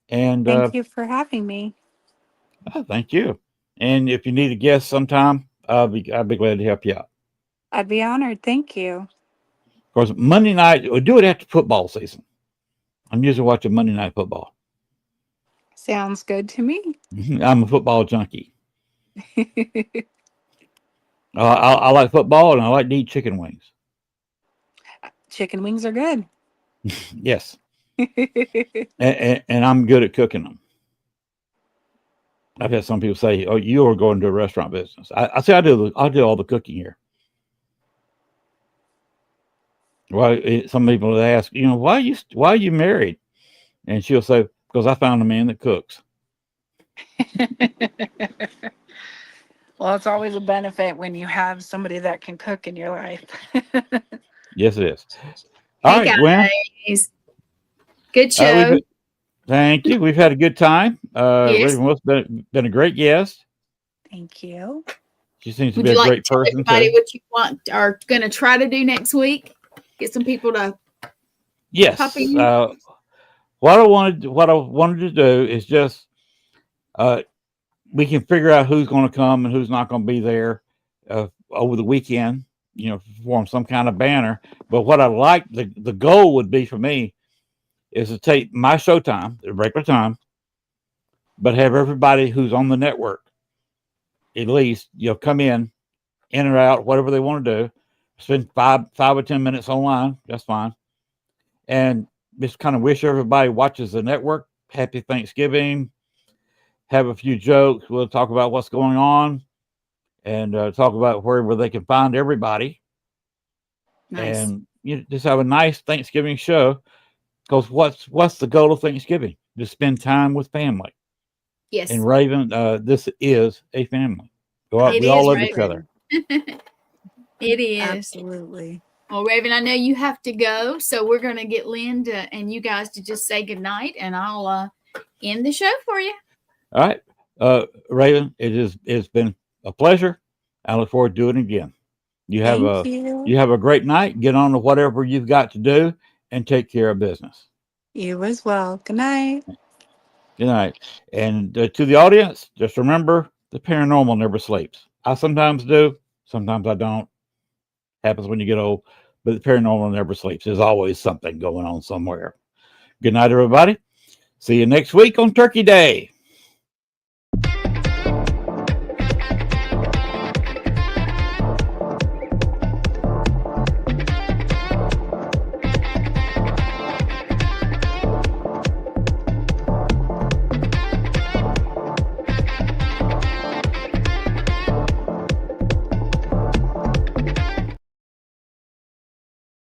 And Thank you for having me. thank you. And if you need a guest sometime, I'll be glad to help you out. I'd be honored. Thank you. Of course, Monday night, we'll do it after football season. I'm usually watching Monday night football. Sounds good to me. I'm a football junkie. I like football and I like to eat chicken wings. Chicken wings are good. Yes. And I'm good at cooking them. I've had some people say, "Oh, you are going to a restaurant business." I say I do all the cooking here. Well, some people ask, why are you married? And she'll say, because I found a man that cooks. Well, it's always a benefit when you have somebody that can cook in your life. Yes, it is. All Hey right, Gwen. guys, good show. Thank you. We've had a good time. Yes. Raven Wolf's been a great guest. Thank you. She seems to Would be you a like great to tell person everybody too. what you want are going to try to do next week? Get some people to Yes. pop in. What I wanted to do is just we can figure out who's going to come and who's not going to be there over the weekend. Form some kind of banner. But what I like the goal would be for me is to take my show time, the regular time, but have everybody who's on the network at least come in or out, whatever they want to do. Spend 5 or 10 minutes online. That's fine. And just kind of wish everybody watches the network. Happy Thanksgiving. Have a few jokes. We'll talk about what's going on and talk about wherever they can find everybody. Nice. And just have a nice Thanksgiving show. Because what's the goal of Thanksgiving? To spend time with family. Yes. And Raven, this is a family. We It all is, love Raven. each other. It is. Absolutely. Well, Raven, I know you have to go, so we're going to get Lynn and you guys to just say goodnight, and I'll end the show for you. All right. Raven, it's been a pleasure. I look forward to doing it again. You have a great night. Get on to whatever you've got to do and take care of business. You as well. Good night. Good night. And to the audience, just remember the paranormal never sleeps. I sometimes do, sometimes I don't. Happens when you get old, but the paranormal never sleeps. There's always something going on somewhere. Good night, everybody. See you next week on Turkey Day.